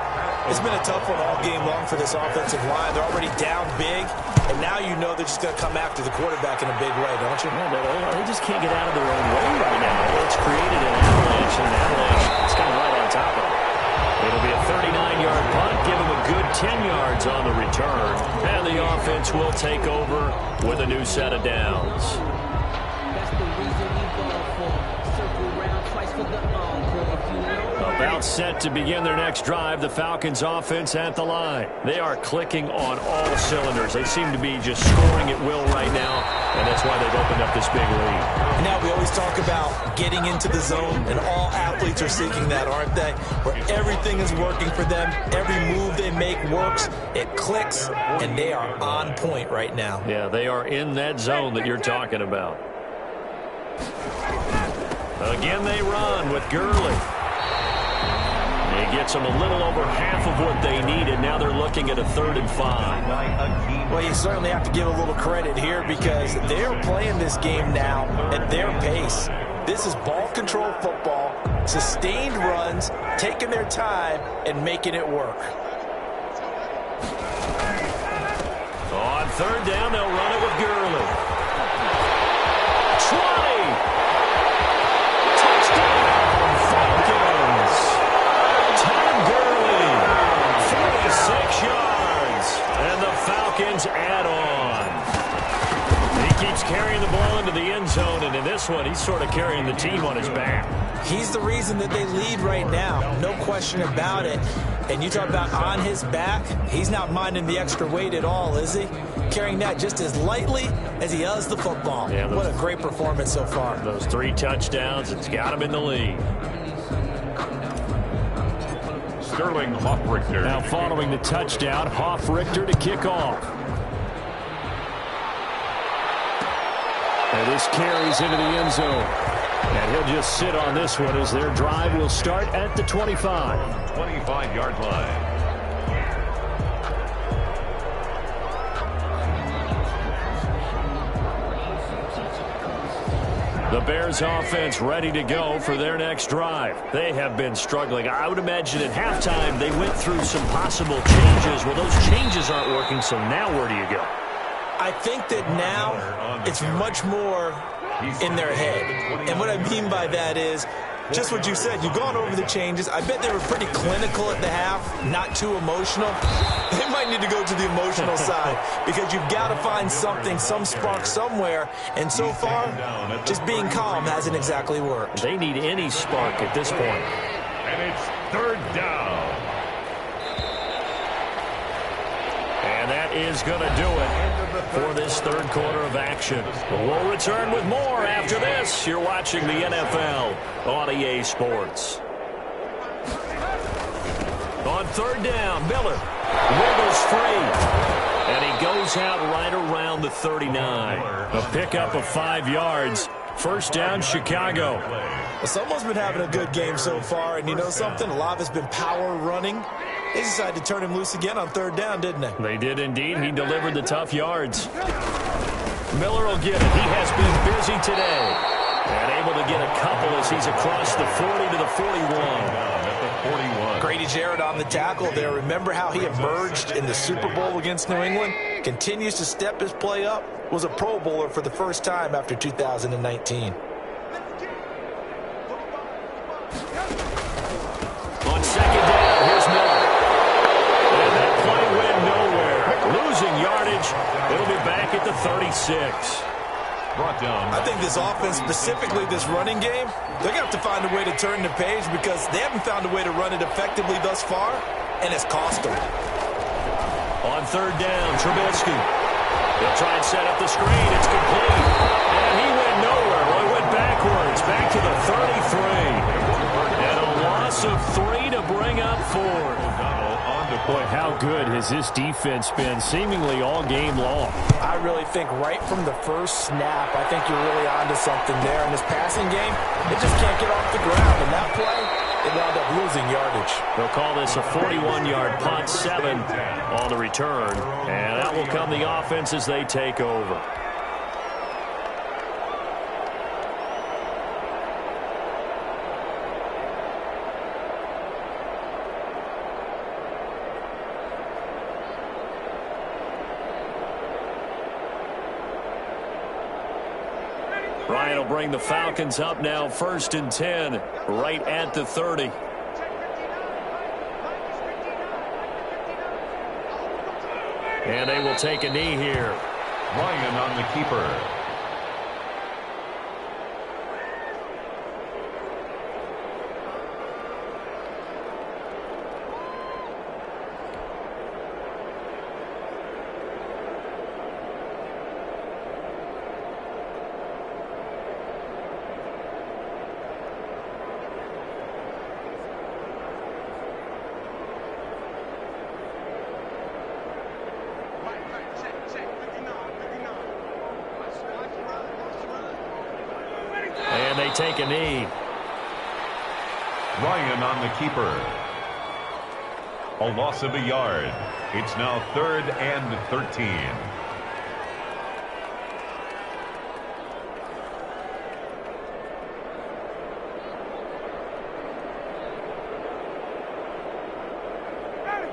It's been a tough one all game long for this offensive line. They're already down big, and now you know they're just going to come after the quarterback in a big way, don't you? Yeah, they just can't get out of their own way right now. It's created an avalanche, and an avalanche is kind of right on top of it. It'll be a 39-yard punt. Give him a good 10 yards on the return. And the offense will take over with a new set of downs. That's the reason we go for circle round twice for the encore, if you know. About set to begin their next drive, the Falcons offense at the line. They are clicking on all cylinders. They seem to be just scoring at will right now, and that's why they've opened up this big lead. Now we always talk about getting into the zone, and all athletes are seeking that, aren't they? Where everything is working for them, every move they make works, it clicks, and they are on point right now. Yeah, they are in that zone that you're talking about. Again, they run with Gurley. He gets them a little over half of what they needed. Now they're looking at a 3rd and 5. Well, you certainly have to give a little credit here because they're playing this game now at their pace. This is ball control football, sustained runs, taking their time, and making it work. On 3rd down, they'll run it with Gurley. 20! Touchdown, Falcons! Todd Gurley, 46 yards, and the Falcons add on. He keeps carrying the ball into the end zone, and in this one, he's sort of carrying the team on his back. He's the reason that they lead right now, no question about it. And you talk about on his back, he's not minding the extra weight at all, is he? Carrying that just as lightly as he does the football. Yeah, what a great performance so far. Those 3 touchdowns, it's got him in the lead. Sterling Hoffrichter. Now following the touchdown, Hoffrichter to kick off. And this carries into the end zone. And he'll just sit on this one as their drive will start at the 25. 25-yard line. The Bears offense ready to go for their next drive. They have been struggling. I would imagine at halftime they went through some possible changes. Well, those changes aren't working, so now where do you go? I think that now it's much more in their head. And what I mean by that is just what you said. You've gone over the changes. I bet they were pretty clinical at the half, not too emotional. They might need to go to the emotional side because you've got to find something, some spark somewhere. And so far, just being calm hasn't exactly worked. They need any spark at this point. And it's 3rd down. And that is going to do it for this 3rd quarter of action. We'll return with more after this. You're watching the NFL on EA Sports. On 3rd down, Miller wiggles free. And he goes out right around the 39. A pickup of 5 yards. 1st down, Chicago. Well, someone's been having a good game so far, and you know something? A lot of it's been power running. They decided to turn him loose again on 3rd down, didn't they? They did indeed. He delivered the tough yards. Miller will get it. He has been busy today. And able to get a couple as he's across the 40 to the 41. Grady Jarrett on the tackle there. Remember how he emerged in the Super Bowl against New England? Continues to step his play up. Was a Pro Bowler for the first time after 2019. Brought down. I think this offense, specifically this running game, they're going to have to find a way to turn the page because they haven't found a way to run it effectively thus far, and it's cost them. On third down, Trubisky. He'll try and set up the screen. It's complete. And he went nowhere. Well, he went backwards, back to the 33. And a loss of 3 to bring up 4. Boy, how good has this defense been seemingly all game long? I really think right from the first snap, I think you're really onto something there. In this passing game, it just can't get off the ground. And that play, it wound up losing yardage. They'll call this a 41-yard punt, 7 on the return. And that will come the offense as they take over. Ryan will bring the Falcons up now, 1st and 10, right at the 30. And they will take a knee here. Ryan on the keeper. And they take a knee. Ryan on the keeper. A loss of a yard. It's now 3rd and 13.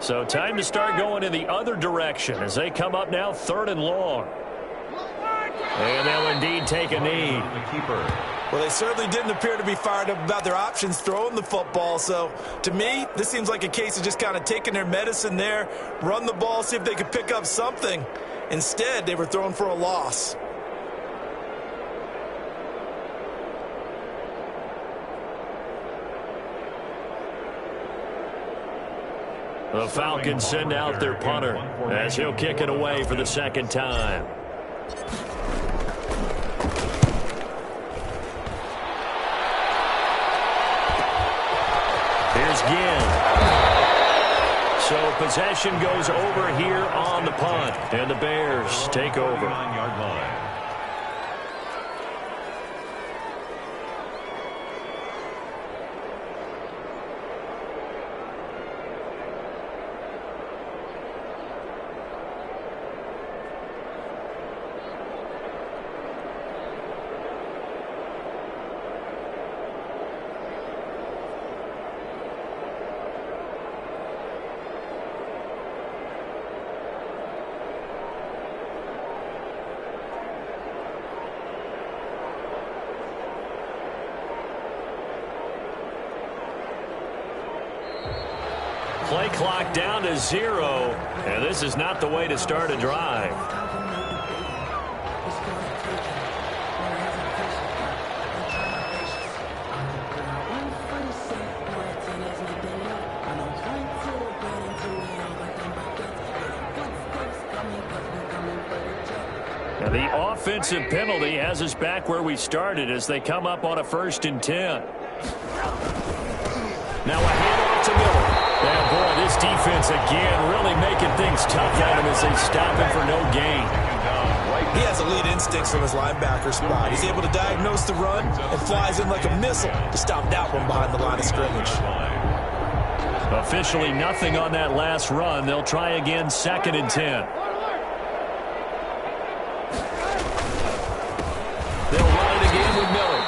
So time to start going in the other direction as they come up now, 3rd and long. And they'll indeed take a knee. The keeper. Well, they certainly didn't appear to be fired up about their options throwing the football. So, to me, this seems like a case of just kind of taking their medicine there, run the ball, see if they could pick up something. Instead, they were thrown for a loss. The Falcons send out their punter as he'll kick it away for the 2nd time. Here's Ginn. So possession goes over here on the punt, and the Bears take over. 9-yard line. Play clock down to 0, and this is not the way to start a drive. Now the offensive penalty has us back where we started as they come up on a 1st and 10. Now a handoff to Miller. And boy, this defense again really making things tough on him as they stop him for no gain. He has elite instincts from his linebacker spot. He's able to diagnose the run and flies in like a missile to stop that one behind the line of scrimmage. Officially nothing on that last run. They'll try again, 2nd and 10. They'll run it again with Miller.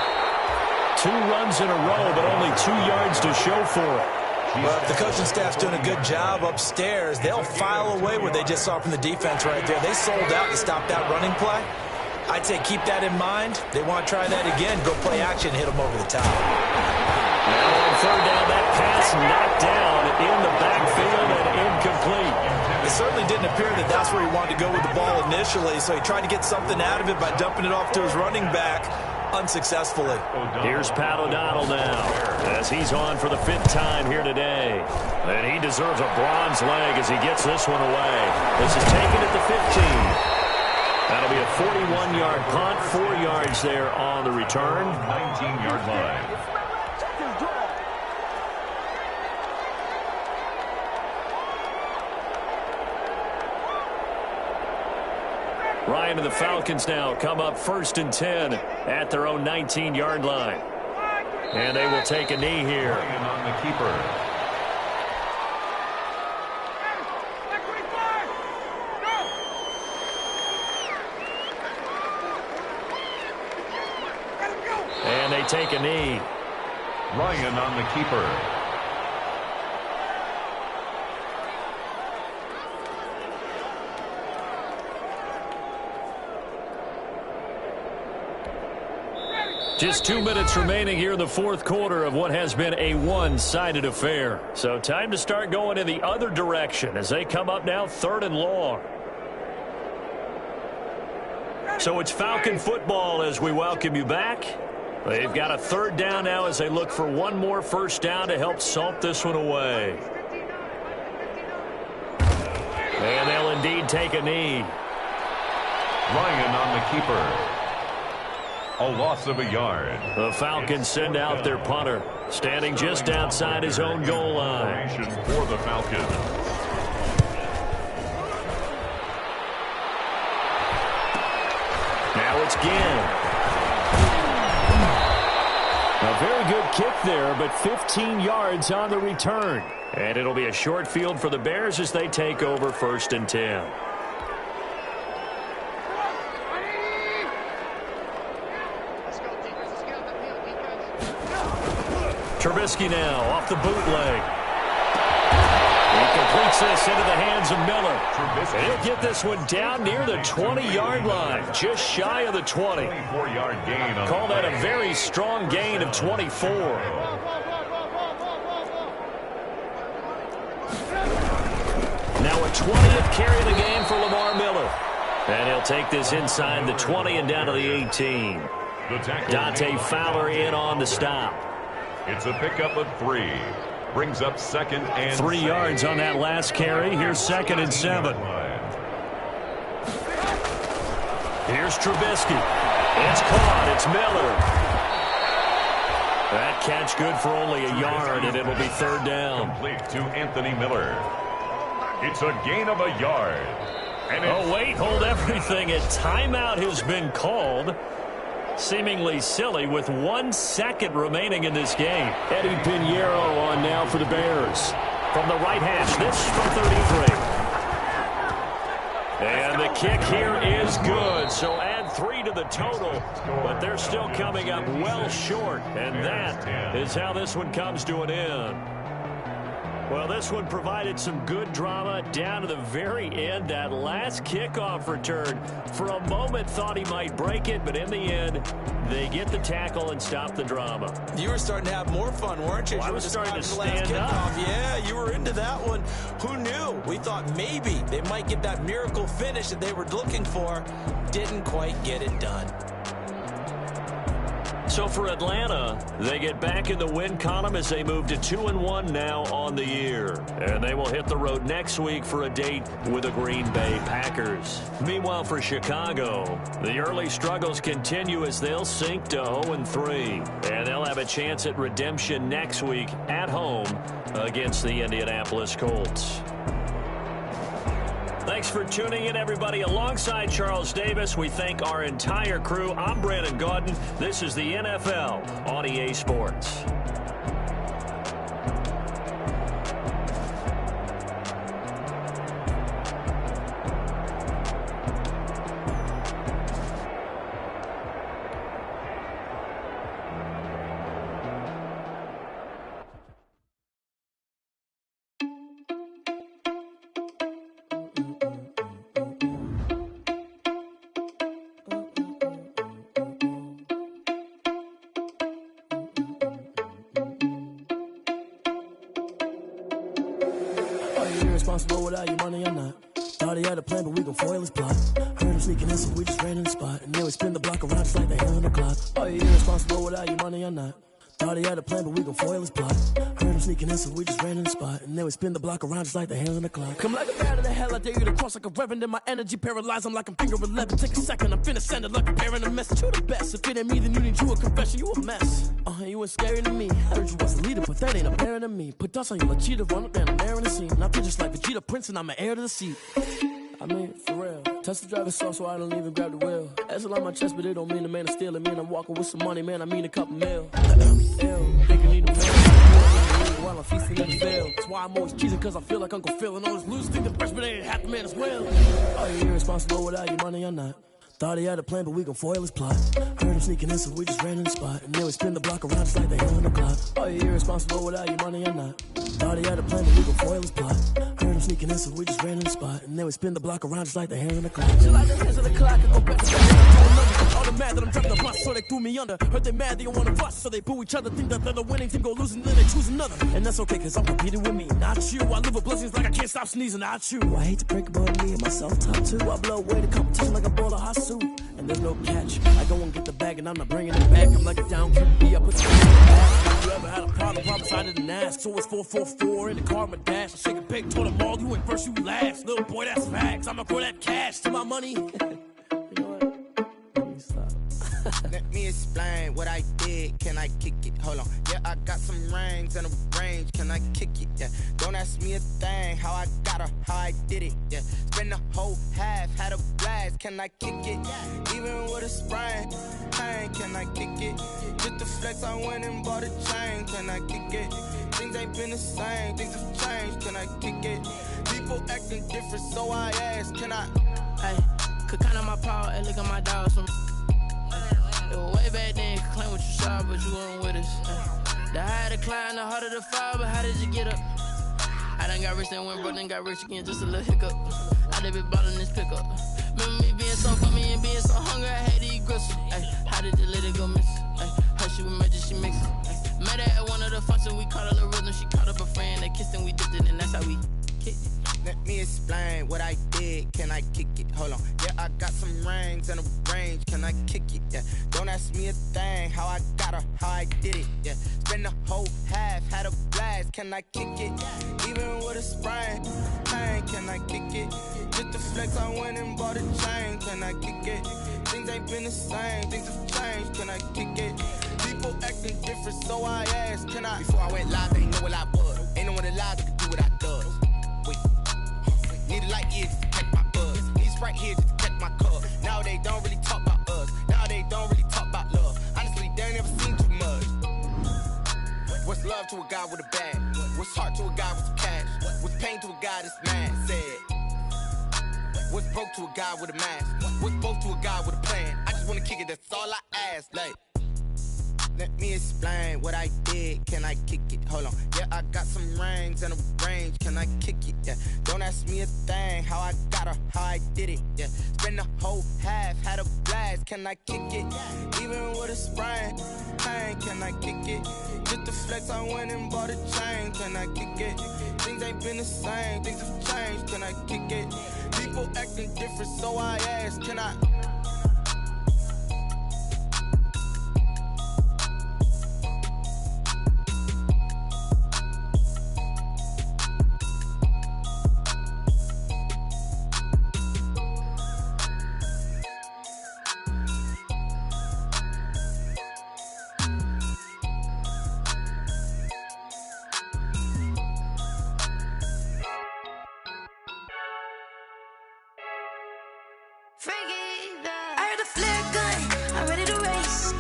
2 runs in a row, but only 2 yards to show for it. Well, if the coaching staff's doing a good job upstairs, they'll file away what they just saw from the defense right there. They sold out to stop that running play. I'd say keep that in mind. They want to try that again. Go play action, hit them over the top. Now on 3rd down, that pass knocked down in the backfield and incomplete. It certainly didn't appear that that's where he wanted to to go with the ball initially, so he tried to get something out of it by dumping it off to his running back unsuccessfully. Here's Pat O'Donnell now as he's on for the 5th time here today. And he deserves a bronze leg as he gets this one away. This is taken at the 15. That'll be a 41-yard punt, 4 yards there on the return. 19-yard line. Ryan and the Falcons now come up 1st and 10 at their own 19-yard line. And they will take a knee here. Ryan on the keeper. And they take a knee. Ryan on the keeper. Just 2 minutes remaining here in the 4th quarter of what has been a one-sided affair. So time to start going in the other direction as they come up now 3rd and long. So it's Falcon football as we welcome you back. They've got a 3rd down now as they look for one more 1st down to help salt this one away. And they'll indeed take a knee. Ryan on the keeper. A loss of a yard. The Falcons send out their punter, standing just outside his own goal line. For the Falcons. Now it's Ginn. A very good kick there, but 15 yards on the return. And it'll be a short field for the Bears as they take over 1st and 10. Trubisky now off the bootleg. He completes this into the hands of Miller. And he'll get this one down near the 20-yard line, just shy of the 20. 24-yard gain. Call that a very strong gain of 24. Now a 20th carry of the game for Lamar Miller. And he'll take this inside the 20 and down to the 18. Dante Fowler in on the stop. It's a pickup of 3. Brings up 2nd and 3 yards on that last carry. Here's 2nd and 7. Here's Trubisky. It's caught. It's Miller. That catch good for only a yard, and it'll be 3rd down. Complete to Anthony Miller. It's a gain of a yard. And oh, wait. Hold everything. A timeout has been called. Seemingly silly with 1 second remaining in this game. Eddie Pinheiro on now for the Bears. From the right hash, this from 33. And the kick here is good. So add 3 to the total, but they're still coming up well short. And that is how this one comes to an end. Well, this one provided some good drama down to the very end. That last kickoff return, for a moment thought he might break it, but in the end, they get the tackle and stop the drama. You were starting to have more fun, weren't you? Well, I was starting to stand up. Yeah, you were into that one. Who knew? We thought maybe they might get that miracle finish that they were looking for. Didn't quite get it done. So for Atlanta, they get back in the win column as they move to 2-1 now on the year. And they will hit the road next week for a date with the Green Bay Packers. Meanwhile, for Chicago, the early struggles continue as they'll sink to 0-3. And they'll have a chance at redemption next week at home against the Indianapolis Colts. Thanks for tuning in, everybody. Alongside Charles Davis, we thank our entire crew. I'm Brandon Gaudin. This is the NFL on EA Sports. Responsible without your money or not. Thought he had a plan, but we gon' foil his plot. Heard him sneaking in, so we just ran in the spot. And then we spin the block around just like the hell on the clock. Are you irresponsible without your money or not? Thought he had a plan, but we gon' foil his plot. Heard him sneaking in, so we just ran in the spot. And then we spin the block around just like the hell on the clock. Come like a bat of the hell, I dare you to cross like a reverend. And my energy paralyzed, I'm like I'm finger 11. Take a second, I'm finna send it like a bearing a message. You the best, if it ain't me, then you need you a confession. You a mess, you ain't scary to me. Heard you was a leader, but that ain't apparent to me. Put dust on you like cheetah, run up down the air in the scene. And I feel just like Vegeta Prince, and I'm an heir to the seat. I mean, for real. Touch the driver's sauce so I don't even grab the wheel. That's on my chest, but it don't mean the man is stealing. Man, I'm walking with some money, man, I mean a couple mil. Ew, think I need a man. While I'm feasting in the field. That's why I'm always cheesing, cause I feel like Uncle Phil. And all those losers think the freshman ain't half the man as well. Are you irresponsible without your money or not? Thought he had a plan, but we gon' foil his plot. Heard him sneaking in, so we just ran in the spot. And then we spin the block around just like the hell on the clock. Are you irresponsible without your money or not? Thought he had a plan, but we gon' foil his plot. Heard him sneaking in, so we just ran in the spot. And then we spin the block around just like the hell on the clock. Till like the hands of the clock, I go back to back. All the mad that I'm driving the bus, so they threw me under. Heard they mad, they don't wanna bust, so they boo each other. Think that they're the winning team, go losing, then they choose another. And that's okay, cause I'm competing with me, not you. I live with blessings like I can't stop sneezing, not you. I hate to break about me and myself top two. I blow away the competition like a bowl of hot soup. And there's no catch. I go and get the bag and I'm not bringing it back. I'm like a down QB, I put the in the bag. You ever had a problem beside it and ask? So it's 444 in the car, my dash. I shake a pig, told them all, you ain't first, you last. Little boy, that's facts. I'ma pour that cash to my money. You know what? Let me stop. Let me explain what I did. Can I kick it? Hold on. Yeah, I got some rings and a range. Can I kick it? Yeah. Don't ask me a thing. How I got her, how I did it. Yeah. Spend the whole half, had a blast. Can I kick it? Even with a sprain. Pain, can I kick it? Just the flex, I went and bought a chain. Can I kick it? Things ain't been the same. Things have changed. Can I kick it? People acting different, so I ask. Can I? Hey, could count on my power and look at my dogs from. It was way back then, could claim what you saw, but you weren't with us. The higher the climb, the harder the fall, but how did you get up? I done got rich and went broke, then got rich again, just a little hiccup. I done been ballin' this pickup. Remember me being so for me and being so hungry, I had to eat gristle. How did you let it go miss? Her she was magic, she mixed it. Met her at one of the functions, we caught her the rhythm, she caught up a friend, they kissed and we dipped it, and that's how we kicked it. Let me explain what I did. Can I kick it? Hold on. Yeah, I got some rings and a range. Can I kick it? Yeah. Don't ask me a thing. How I got her, how I did it. Yeah. Spend the whole half, had a blast. Can I kick it? Even with a sprain. Pain, can I kick it? Just the flex, I went and bought a chain. Can I kick it? Things ain't been the same. Things have changed. Can I kick it? People acting different, so I asked. Can I? Before I went live, they know what I was. Ain't no one alive that could do what I does. Wait. Need a light here just to check my buzz. Need Sprite here just to check my cup. Now they don't really talk about us. Now they don't really talk about love. Honestly, they ain't never seen too much. What's love to a guy with a bag? What's heart to a guy with some cash? What's pain to a guy that's mad? Said. What's broke to a guy with a mask? What's both to a guy with a plan? I just wanna kick it, that's all I ask. Like, let me explain what I did. Can I kick it? Hold on. Yeah, I got some rings and a range. Can I kick it? Yeah. Don't ask me a thing. How I got her, how I did it. Yeah. Spend the whole half, had a blast. Can I kick it? Even with a sprain. Pain, can I kick it? Just the flex, I went and bought a chain. Can I kick it? Things ain't been the same. Things have changed. Can I kick it? People acting different, so I ask. Can I? I heard the flare gun, I'm ready to race.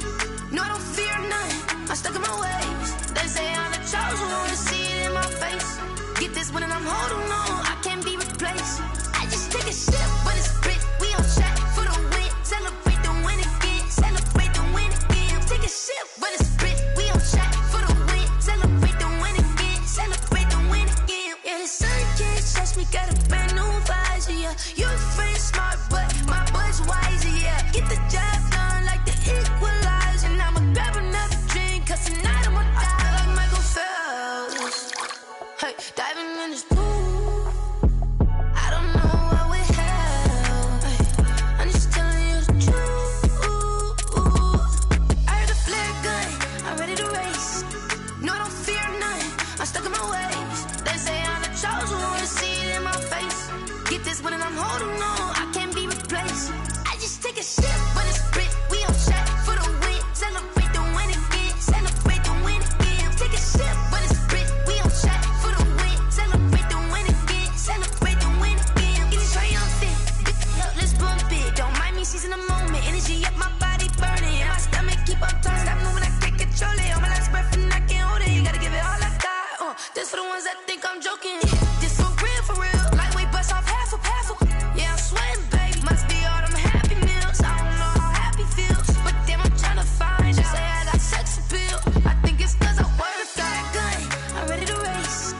No, I don't fear none, I'm stuck in my ways. They say I'm the chosen one, to see it in my face. Get this one and I'm holding on, I can't be replaced. I just take a sip, but it's split, we on track for the win. Celebrate the win again, celebrate the win again. Take a sip, but it's split, we on track for the win. Celebrate the win again, celebrate the win again. Yeah, the sun can't touch me, got a brand new visor, yeah. You're a friend smart, but my boy's wiser, yeah. Get the job done like the equalizer. And I'ma grab another drink, cause tonight I'ma die like Michael Phelps. Hey, diving in this pool. I don't know why we're when I'm holding on, I can't be replaced. I just take a sip, but it's split. We on track for the win. Celebrate the win again. Celebrate the win again. Take a sip, but it's split. We on track for the win. Celebrate the win again. Celebrate the win again. Get it triumphant. Look, let's bump it. Don't mind me, she's in the moment. Energy up my body burning. And my stomach keep on turning. Stop moving, I can't control it. On my last breath and I can't hold it. You gotta give it all I got. This for the ones that think I'm joking. This for real. Lightweight bust off half a. Yeah, I'm sweating, baby. Must be all them happy meals. I don't know how happy feels, but damn, I'm trying to find out. Say I got sex appeal. I think it's cause I work a gun. I'm ready to race.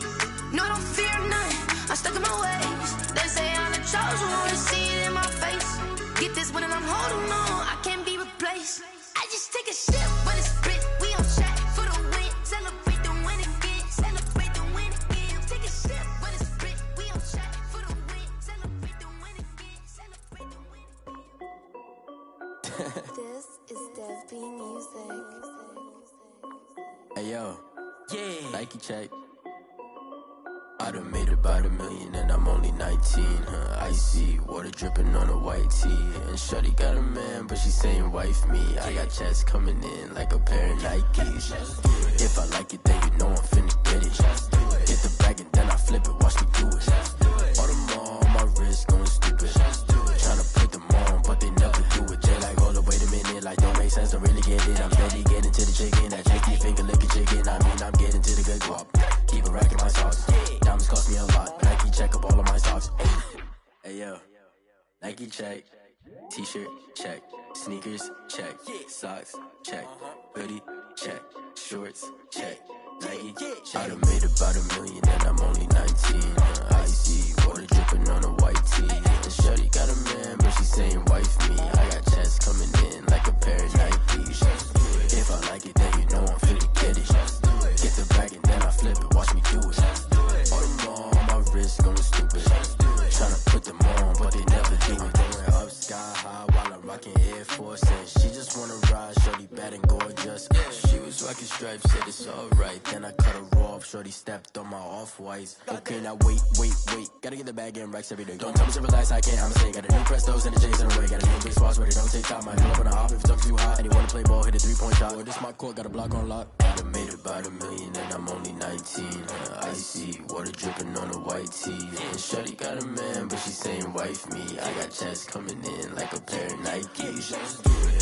No, I don't fear none. I'm stuck in my ways. They say I'm the chosen one, to see it in my face. Get this when I'm holding on, I can't be replaced. I just take a sip, but it's split. We on track for the win. Celebrate the win again. Celebrate the win again. Take a sip, but it's split. We on track for the win. Celebrate the win again. Celebrate the win again. This is Dev B Music. Hey yo, Nike check. I done made about $1 million and I'm only 19. Icy water dripping on a white tee. And shorty got a man, but she saying wife me. I got checks coming in like a pair of Nikes. If I like it, then you know I'm finna get it. Get the bag and then I flip it, watch me do it. All them on my wrist going stupid. Tryna put them on, but they never do it. They like, hold up, wait a minute, like don't make sense, don't really get it. I'm steady getting to the chicken, that tricky finger licking chicken. I mean, I'm getting to the good guap. Keep a rack in my socks. Diamonds cost me a lot, but Nike check up all of my stocks. Hey yo, Nike check. T-shirt check. Sneakers check. Socks check. Hoodie check. Shorts check. Nike I done made about $1 million and I'm only 19. Icy water dripping on a white tee. And shorty got a man, but she saying wife me. I got checks coming in like a pair of Nikes. If I like it, then you know I'm finna get it. Get the bag and then I flip it, watch me do it. All them on my wrist going stupid. Tryna put them on, but they never do it. Going up sky high while I'm rocking Air Force. And she just wanna ride, shorty bad and gorgeous. She was rocking stripes, said it's alright. Then I cut her off, shorty stepped on my off-whites. Okay, now wait. Gotta get the bag and racks every day. Don't tell me to relax, I can't, I'ma say. Got a new Prestos and the J's in the way. Got a new big spots where they don't take time. I pull up on the hop if it's up too hot. And you wanna play ball, hit a 3-point shot. Or this my court, got a block on lock. I done made about $1 million and I'm only 19. Icy water dripping on a white tee. And shorty got a man, but she saying wife me. I got checks coming in like a pair of Nikes.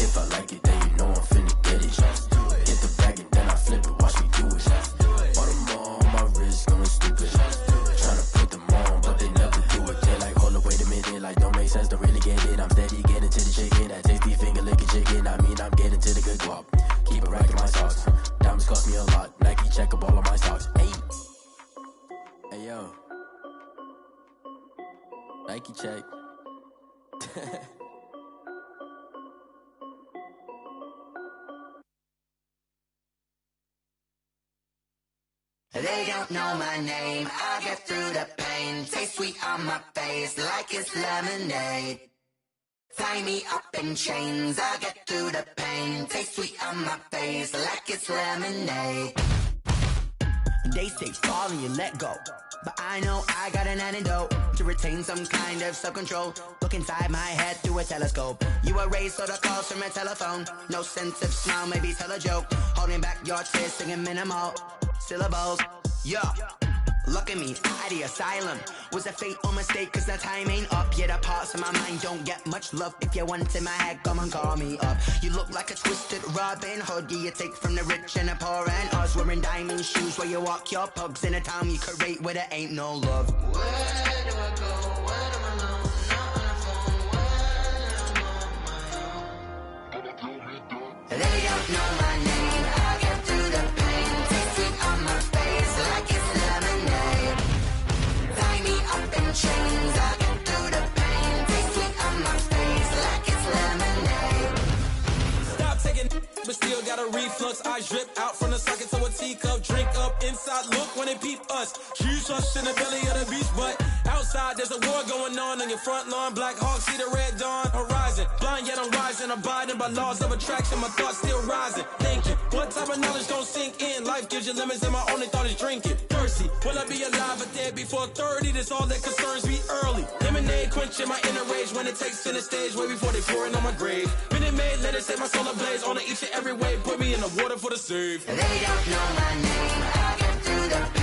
If I like it, then you know I'm finna get it. Get the bag and then I flip it, watch me do it. All them on my wrist going stupid. Tryna put them on, but they never do it. They like, hold up, wait a minute, like don't make sense, don't really get it. I'm steady getting to the chicken, that tasty finger licking chicken. I mean, I'm getting to the good guap. Keep a rack in my socks. Diamonds cost me a lot. Nike check up all of my stocks. Hey yo, Nike check. They don't know my name, I get through the pain. Taste sweet on my face like it's lemonade. Tie me up in chains, I get through the pain. Taste sweet on my face like it's lemonade. They say fall and you let go, but I know I got an antidote to retain some kind of self-control. Look inside my head through a telescope. You erase all the calls from a telephone. No sense of smile, maybe tell a joke. Holding back your tears, singing minimal syllables. Yeah, look at me, at the asylum. Was a fate or mistake, cause the time ain't up. Yeah, the parts of my mind don't get much love. If you want in my head, come and call me up. You look like a twisted Robin Hood. Yeah, you take from the rich and the poor and us. Wearing diamond shoes where you walk your pugs in a town you create where there ain't no love. Where do I go? Where am I alone? Not on the phone. When I'm on my own. They don't know my name, I get through the pain. Taste sweet on my face like it's lemonade. Tie me up in chains, I get through the pain. Taste sweet on my face like it's lemonade. Stop taking, but still got a reflux. Eyes drip out from the socket to a teacup. Drink up inside, look when they peep us. Choose us in the belly of the beast, but outside there's a war going on your front lawn. Black Hawk see the red dawn horizon. Blind yet I'm rising, abiding by laws of attraction. My thoughts still rising. Thinking, what type of knowledge don't sink in? Life gives you limits and my only thought is drinking. Thirsty. mercy. Will I be alive or dead before 30? That's all that concerns me early. Lemonade quenching my inner rage when it takes center stage way before they pour it on my grave. Minute Maid, let it set my soul ablaze on each and every way. Put me in the water for the save. They don't know my name. I get through the